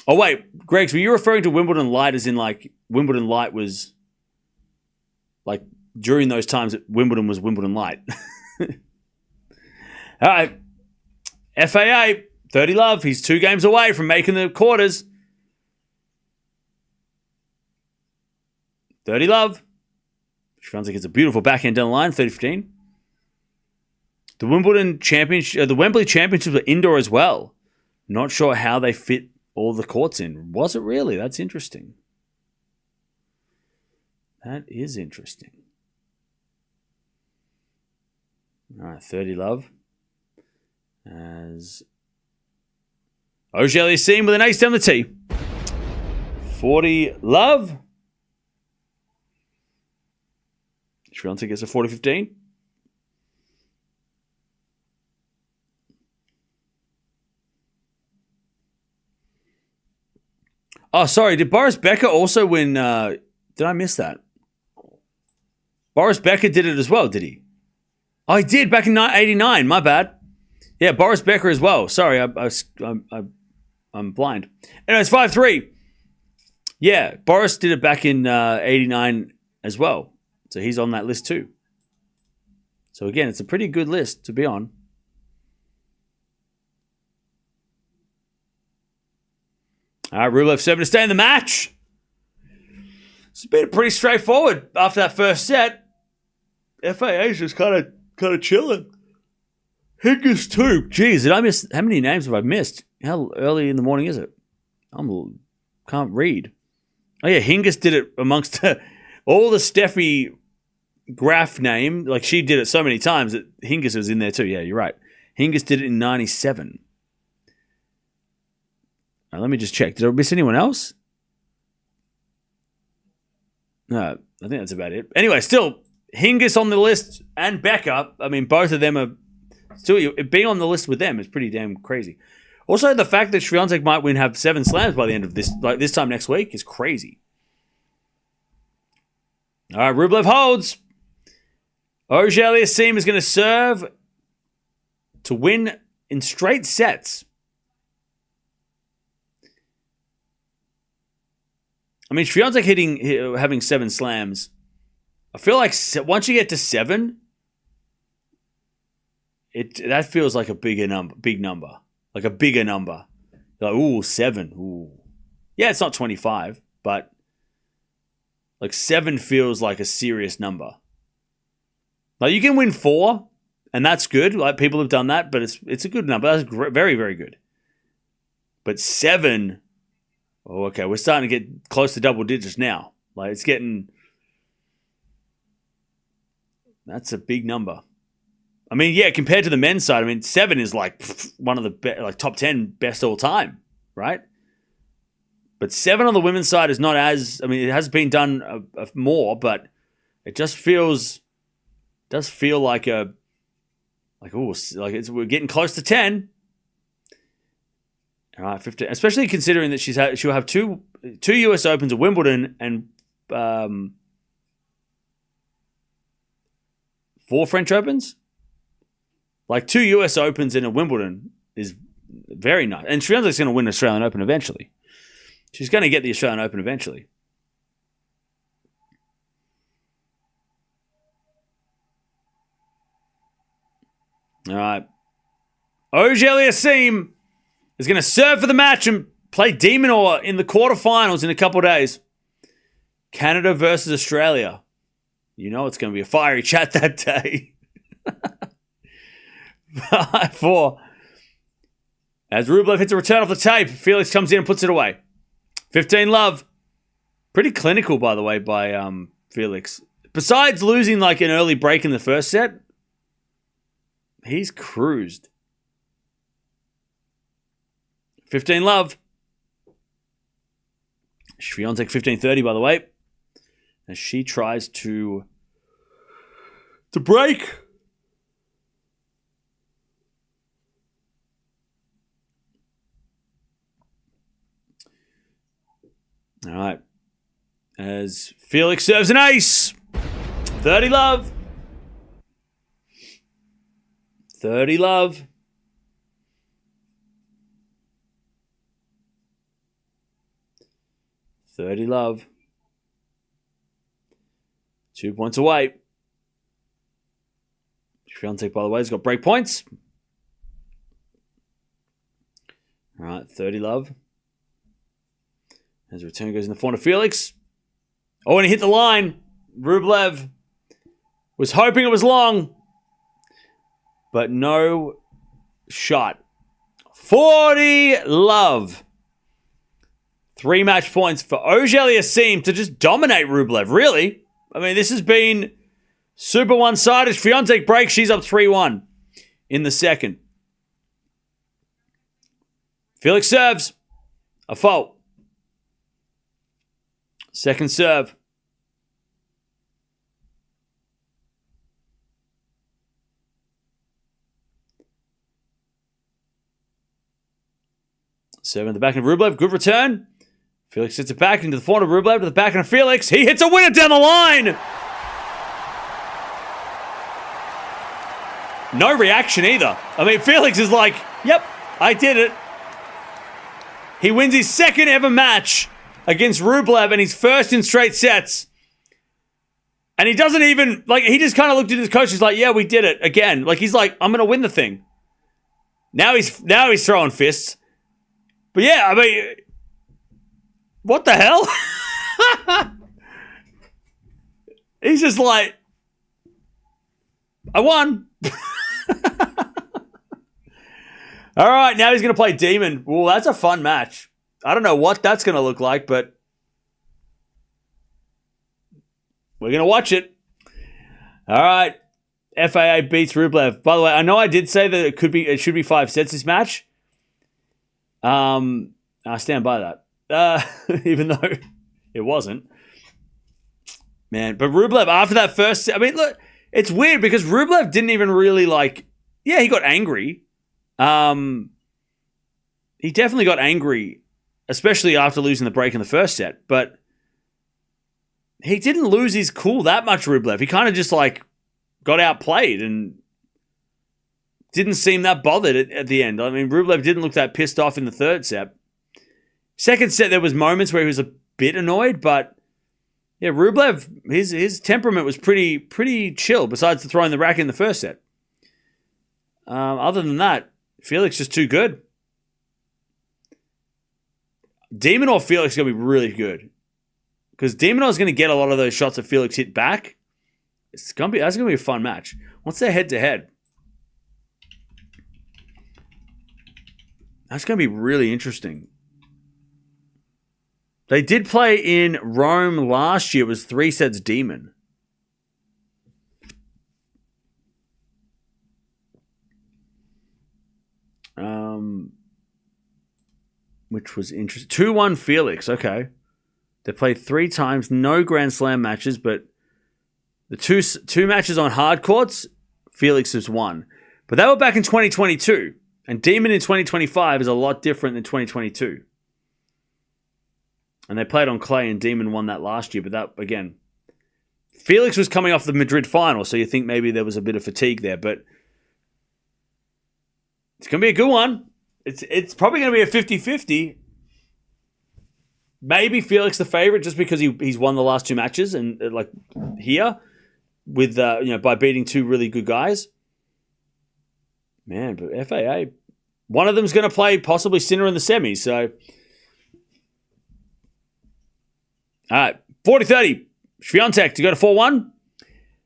Oh wait, Greg, were you referring to Wimbledon Light as in like Wimbledon Light was like during those times that Wimbledon was Wimbledon Light? All right. FAA, 30 love. He's 2 games away from making the quarters. 30 love. Swiatek gets a beautiful backhand down the line, 30-15. The Wimbledon Championship, the Wembley Championships were indoor as well. Not sure how they fit all the courts in. Was it really? That's interesting. That is interesting. All right, 30 love. As Auger-Aliassime with an ace down the tee. 40 love. Swiatek gets a 40-15. Oh, sorry. Did Boris Becker also win? Did I miss that? Boris Becker did it as well, did he? Oh, he did back in 89. My bad. Yeah, Boris Becker as well. Sorry, I'm blind. Anyway, it's 5-3. Yeah, Boris did it back in 89 as well. So he's on that list too. So again, it's a pretty good list to be on. All right, Rublev 7 to stay in the match. It's been pretty straightforward after that first set. FAA's just kind of chilling. Hingis too. Jeez, did I miss? How many names have I missed? How early in the morning is it? Can't read. Oh yeah, Hingis did it amongst all the Steffi Graf name. Like, she did it so many times that Hingis was in there too. Yeah, you're right. Hingis did it in 97. Let me just check. Did I miss anyone else? No, I think that's about it. Anyway, still, Hingis on the list and Becker. I mean, both of them are still being on the list with them is pretty damn crazy. Also, the fact that Swiatek might have 7 slams by the end of this, like this time next week, is crazy. All right, Rublev holds. Auger-Aliassime is going to serve to win in straight sets. I mean, Swiatek having 7 slams. I feel like once you get to 7, that feels like a big number, like a bigger number. Like, ooh, 7, ooh, yeah, it's not 25, but like 7 feels like a serious number. Like you can win 4, and that's good. Like people have done that, but it's a good number. That's very, very good. But 7, oh, okay, we're starting to get close to double digits now. Like it's getting. That's a big number. I mean, yeah, compared to the men's side, I mean, 7 is like one of the top 10 best all time, right? But 7 on the women's side is not as. I mean, it has been done more, but it just does feel like we're getting close to 10. All right, 15. Especially considering that she'll have two US Opens, a Wimbledon, and 4 French Opens. Like 2 US Opens and a Wimbledon is very nice. And Swiatek's going to win the Australian Open eventually. She's going to get the Australian Open eventually. All right. Auger-Aliassime is going to serve for the match and play de Minaur in the quarterfinals in a couple of days. Canada versus Australia. You know it's going to be a fiery chat that day. 5-4. As Rublev hits a return off the tape, Felix comes in and puts it away. 15-love. Pretty clinical, by the way, by Felix. Besides losing like an early break in the first set, he's cruised. 15-love. Swiatek 15-30, by the way. As she tries to break. All right. As Felix serves an ace. 30-love. 30-love. Love. 2 points away. Swiatek, by the way, has got break points. All right, 30-love. As the return goes in the front of Felix. Oh, and he hit the line. Rublev was hoping it was long, but no shot. 40-love. 3 match points for Auger-Aliassime to just dominate Rublev, really. I mean, this has been super one-sided. Swiatek breaks, she's up 3-1 in the second. Felix serves. A fault. Second serve. Serve in the back of Rublev. Good return. Felix hits it back into the front of Rublev to the back of Felix. He hits a winner down the line. No reaction either. I mean, Felix is like, yep, I did it. He wins his second ever match against Rublev and his first in straight sets. And he doesn't even, like, he just kind of looked at his coach. He's like, yeah, we did it again. Like, he's like, I'm going to win the thing. Now he's throwing fists. But yeah, I mean, what the hell? He's just like, I won. All right, now he's going to play Demon. Well, that's a fun match. I don't know what that's going to look like, but we're going to watch it. All right, FAA beats Rublev. By the way, I know I did say that it should be 5 sets this match. I stand by that. Even though it wasn't. Man, but Rublev, after that first set, I mean, look, it's weird because Rublev didn't even really he got angry. He definitely got angry, especially after losing the break in the first set, but he didn't lose his cool that much, Rublev. He kind of just got outplayed and didn't seem that bothered at the end. I mean, Rublev didn't look that pissed off in the third set. Second set, there was moments where he was a bit annoyed, but yeah, Rublev, his temperament was pretty chill, besides the throwing the racket in the first set. Other than that, Felix just too good. De Minaur Felix is going to be really good. Because De Minaur is going to get a lot of those shots that Felix hit back. That's going to be a fun match. What's their head-to-head? That's going to be really interesting. They did play in Rome last year. It was 3 sets demon. Which was interesting. 2-1 Felix. Okay. They played 3 times. No Grand Slam matches, but the two matches on hard courts, Felix has won. But they were back in 2022. And Demon in 2025 is a lot different than 2022. And they played on clay, and Demon won that last year. But that, again, Felix was coming off the Madrid final, so you think maybe there was a bit of fatigue there. But it's going to be a good one. It's probably going to be a 50-50. Maybe Felix the favorite just because he's won the last 2 matches and here with by beating 2 really good guys. Man, but FAA, one of them's going to play possibly Sinner in the semis. So, all right, 40-30, Swiatek to go to 4-1.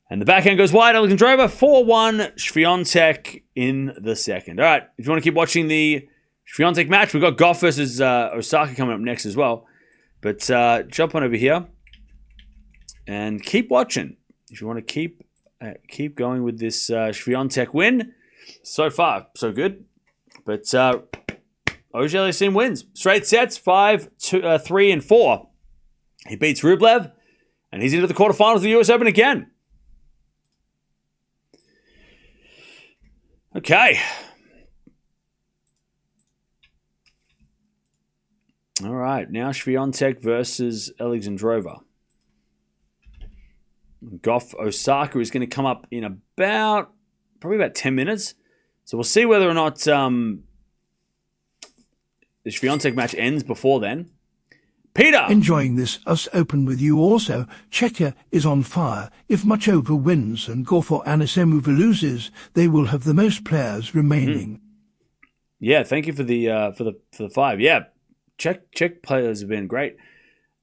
And the backhand goes wide, Alexandrova, 4-1, Swiatek in the second. All right, if you want to keep watching the Swiatek match, we've got Gauff versus Osaka coming up next as well. But jump on over here and keep watching. If you want to keep going with this Swiatek win. So far, so good. But Auger-Aliassime wins. Straight sets, 5, 3, and 4. He beats Rublev, and he's into the quarterfinals of the US Open again. Okay. All right, now Swiatek versus Alexandrova. Gauff Osaka is going to come up in probably about 10 minutes. So we'll see whether or not the Swiatek match ends before then. Peter! Enjoying this US Open with you also. Czechia is on fire. If Muchova wins and Gauff or Anisimova loses, they will have the most players remaining. Yeah, thank you for the 5. Yeah, Czech players have been great.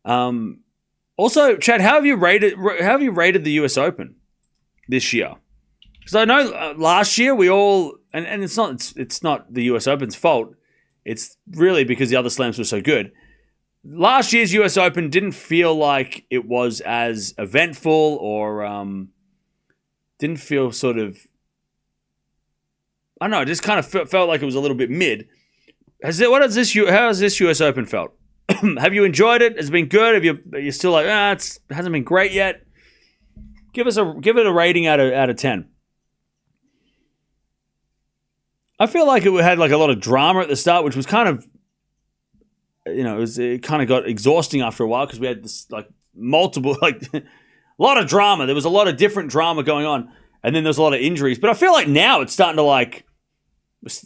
Also, Chad, how have you rated the US Open this year? Because I know last year we all and it's not the US Open's fault. It's really because the other slams were so good. Last year's US Open didn't feel like it was as eventful or didn't feel sort of, I don't know, it just kind of felt like it was a little bit mid. How has this US Open felt? Have you enjoyed it? Has it been good? Are you still like, it hasn't been great yet? Give it a rating out of 10. I feel like it had a lot of drama at the start, which was kind of, it kind of got exhausting after a while because we had this multiple, a lot of drama. There was a lot of different drama going on, and then there's a lot of injuries. But I feel like now it's starting to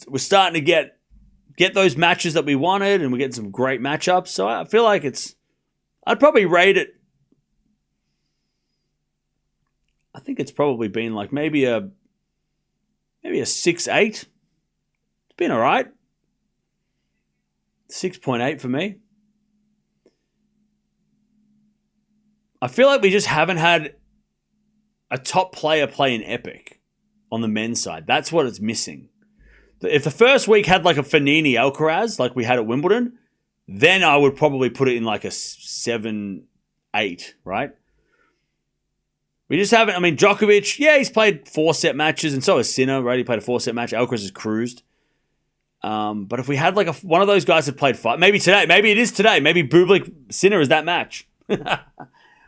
we're starting to get those matches that we wanted, and we're getting some great matchups. So I feel like I'd probably rate it. I think it's probably been maybe a 6-8. It's been all right. 6.8 for me. I feel like we just haven't had a top player play in Epic on the men's side. That's what it's missing. If the first week had a Fognini Alcaraz like we had at Wimbledon, then I would probably put it in a 7-8, right? We just haven't. I mean, Djokovic, yeah, he's played 4-set matches, and so has Sinner, right? He played a 4-set match. Alcaraz has cruised. But if we had one of those guys that played 5, maybe today, maybe it is today, maybe Bublik Sinner is that match.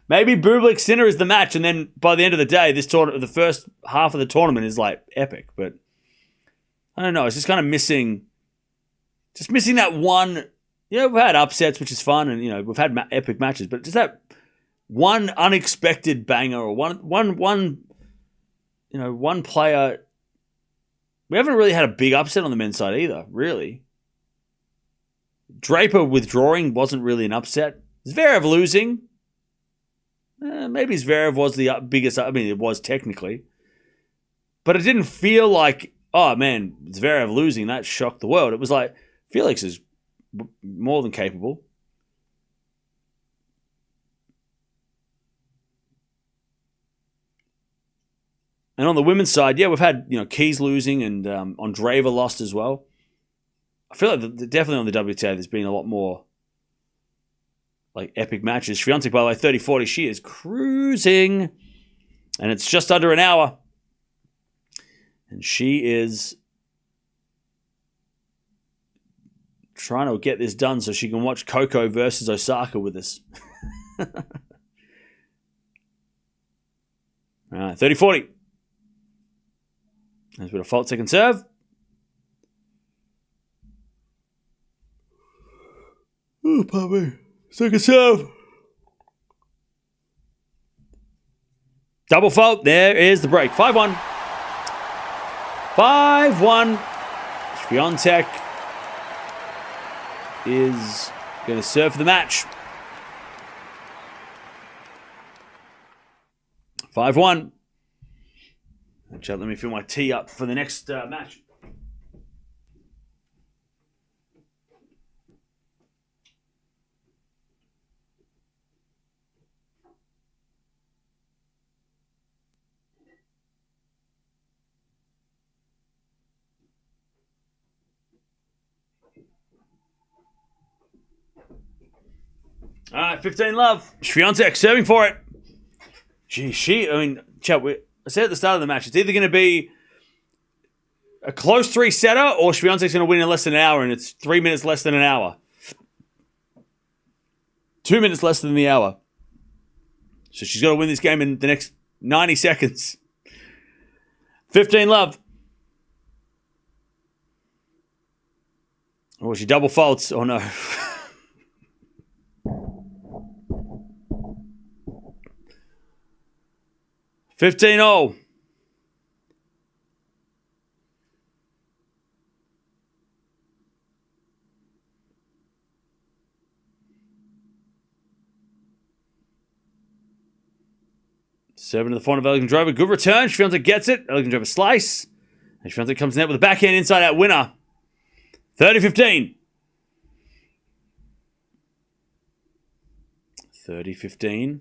Maybe Bublik Sinner is the match, and then by the end of the day, the first half of the tournament is like epic. But I don't know. It's just kind of missing that one. We've had upsets, which is fun, and we've had epic matches, but just that one unexpected banger or one player. We haven't really had a big upset on the men's side either, really. Draper withdrawing wasn't really an upset. Zverev losing. Maybe Zverev was the biggest. I mean, it was technically. But it didn't feel like, oh man, Zverev losing, that shocked the world. It was like, Felix is more than capable. And on the women's side, we've had Keys losing and Andreeva lost as well. I feel like definitely on the WTA, there's been a lot more like epic matches. Swiatek, by the way, 30-40, she is cruising, and it's just under an hour, and she is trying to get this done so she can watch Coco versus Osaka with us. All right, 30-40. There's a bit of fault second serve. Oh, pardon me. Second serve. Double fault. There is the break. 5-1. 5-1. Swiatek is going to serve for the match. 5-1. Let me fill my tee up for the next match. All right, 15-love. Swiatek serving for it. Gee, Chad, I said at the start of the match, it's either going to be a close three-setter or Swiatek's going to win in less than an hour, and it's 3 minutes less than an hour. 2 minutes less than the hour. So she's got to win this game in the next 90 seconds. 15-love. Oh, she double faults. Oh, no. $15-all. Serving to the front of Alexandrova. Good return. Swiatek gets it. Alexandrova slice. And Swiatek comes net with a backhand inside out winner. 30-15. 30-15.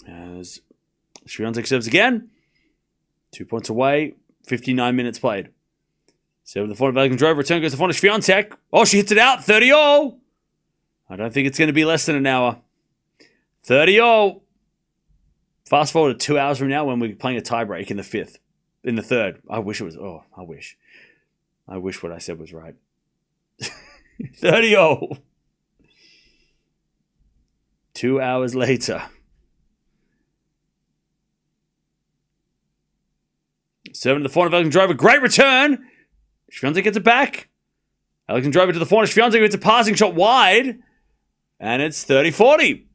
As Swiatek serves again. 2 points away. 59 minutes played. Serve the front of Alexandrova. Return goes to the front of Swiatek. Oh, she hits it out. 30-all. I don't think it's going to be less than an hour. 30-all. Fast forward to 2 hours from now when we're playing a tiebreak in the third. I wish it was. Oh, I wish. I wish what I said was right. 30-all. 2 hours later. Serving to the front of Alexandrova. Great return. Swiatek gets it back. Alexandrova to the front. Swiatek gets a passing shot wide. And it's 30-40.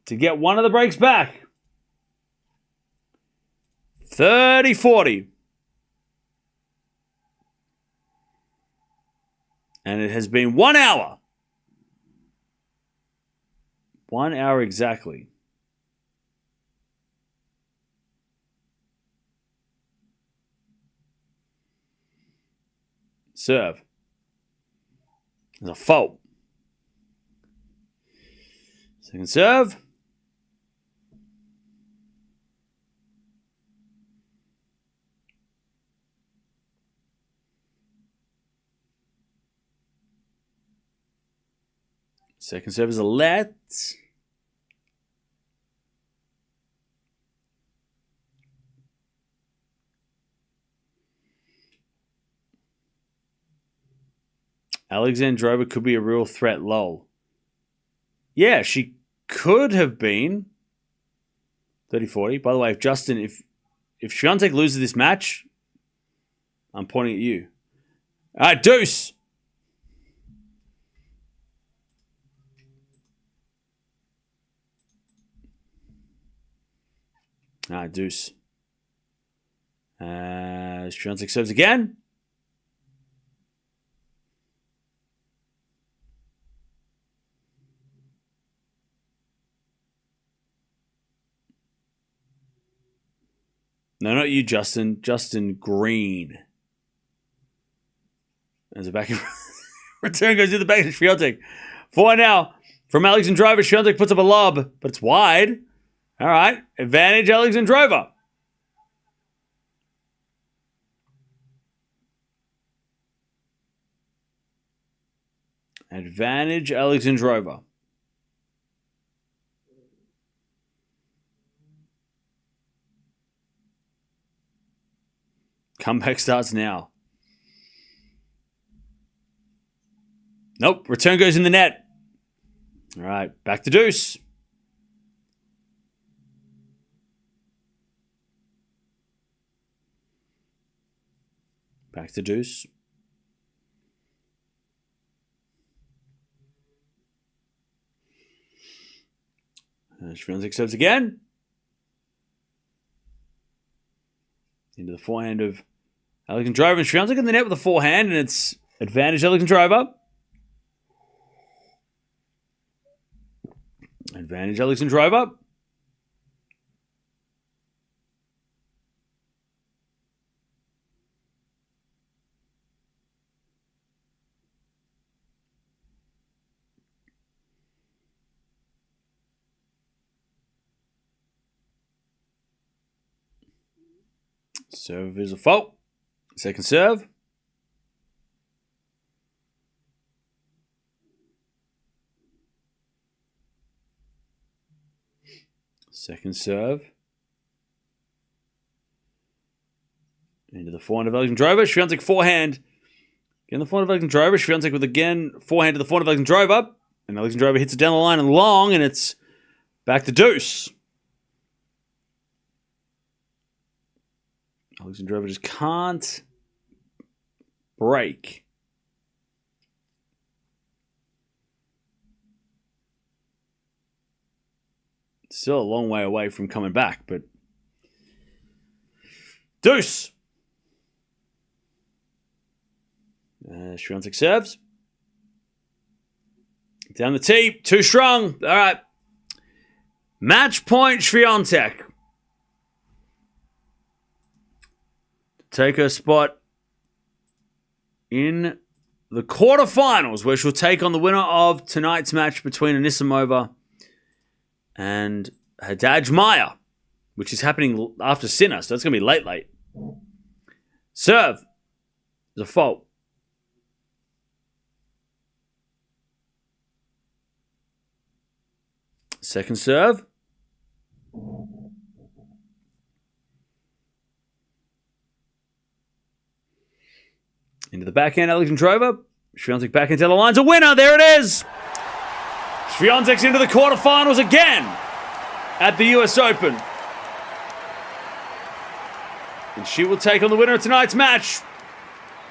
To get one of the breaks back. 30-40. And it has been 1 hour. 1 hour exactly. Serve. There's a fault. Second serve. Second serve is a let. Alexandrova could be a real threat, lol. Yeah, she could have been 30-40. By the way, if Swiatek loses this match, I'm pointing at you. All right, deuce. All right, deuce. Swiatek serves again. No, not you, Justin. Justin Green. There's a back. Return goes to the back of Swiatek. 4 now from Alexandrova. Swiatek puts up a lob, but it's wide. All right. Advantage Alexandrova. Advantage Alexandrova. Comeback starts now. Nope. Return goes in the net. All right. Back to deuce. Back to deuce. Swiatek serves again. Into the forehand of Alexandrova. And Swiatek in the net with a forehand, and it's advantage Alexandrova. Advantage Alexandrova. Serve is a fault. Second serve. Second serve. Into the forehand of Alexandrova. Swiatek forehand. Again, the forehand of Alexandrova. Swiatek with again forehand to the forehand of Alexandrova. And Alexandrova hits it down the line and long, and it's back to deuce. Alexandrova just can't break. Still a long way away from coming back, but deuce. Swiatek serves. Down the tee. Too strong. All right. Match point Swiatek. Take her spot in the quarterfinals, where she'll take on the winner of tonight's match between Anisimova and Haddad Maia, which is happening after Sinner, so it's going to be late. Serve is a fault. Second serve. Into the backhand, Alexandrova. Swiatek back into the lines. A winner. There it is. Swiatek's into the quarterfinals again at the US Open. And she will take on the winner of tonight's match.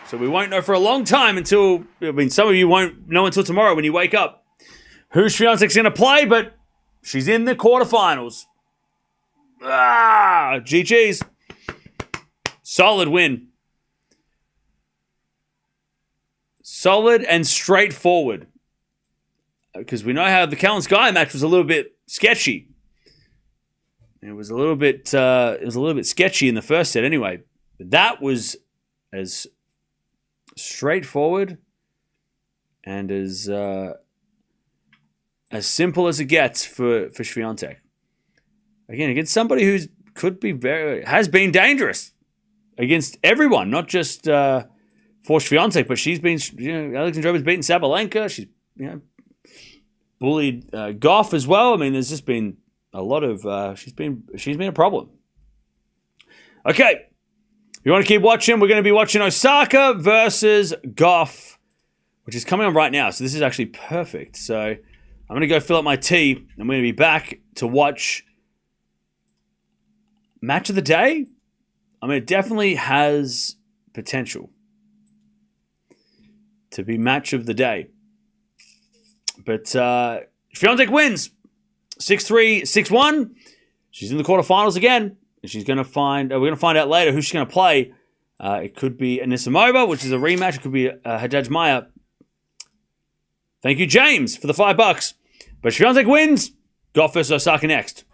So we won't know for a long time until, some of you won't know until tomorrow when you wake up who Swiatek's going to play, but she's in the quarterfinals. GG's. Solid win. Solid and straightforward. Because we know how the Kalinskaya match was a little bit sketchy. It was a little bit sketchy in the first set anyway. But that was as straightforward and as simple as it gets for Swiatek. Again, against somebody who has been dangerous against everyone, not just for Swiatek, but she's been, Alexandrova's beaten Sabalenka. She's, bullied Gauff as well. I mean, there's just been a lot of, she's been a problem. Okay. If you want to keep watching, we're going to be watching Osaka versus Gauff, which is coming on right now. So this is actually perfect. So I'm going to go fill up my tea. I'm going to be back to watch match of the day. I mean, it definitely has potential to be match of the day. But Swiatek wins 6-3, 6-1. She's in the quarterfinals again. And she's going to find, we're going to find out later who she's going to play. It could be Anisimova, which is a rematch. It could be Haddad Maya. Thank you, James, for the $5. But Swiatek wins. Gauff versus Osaka next.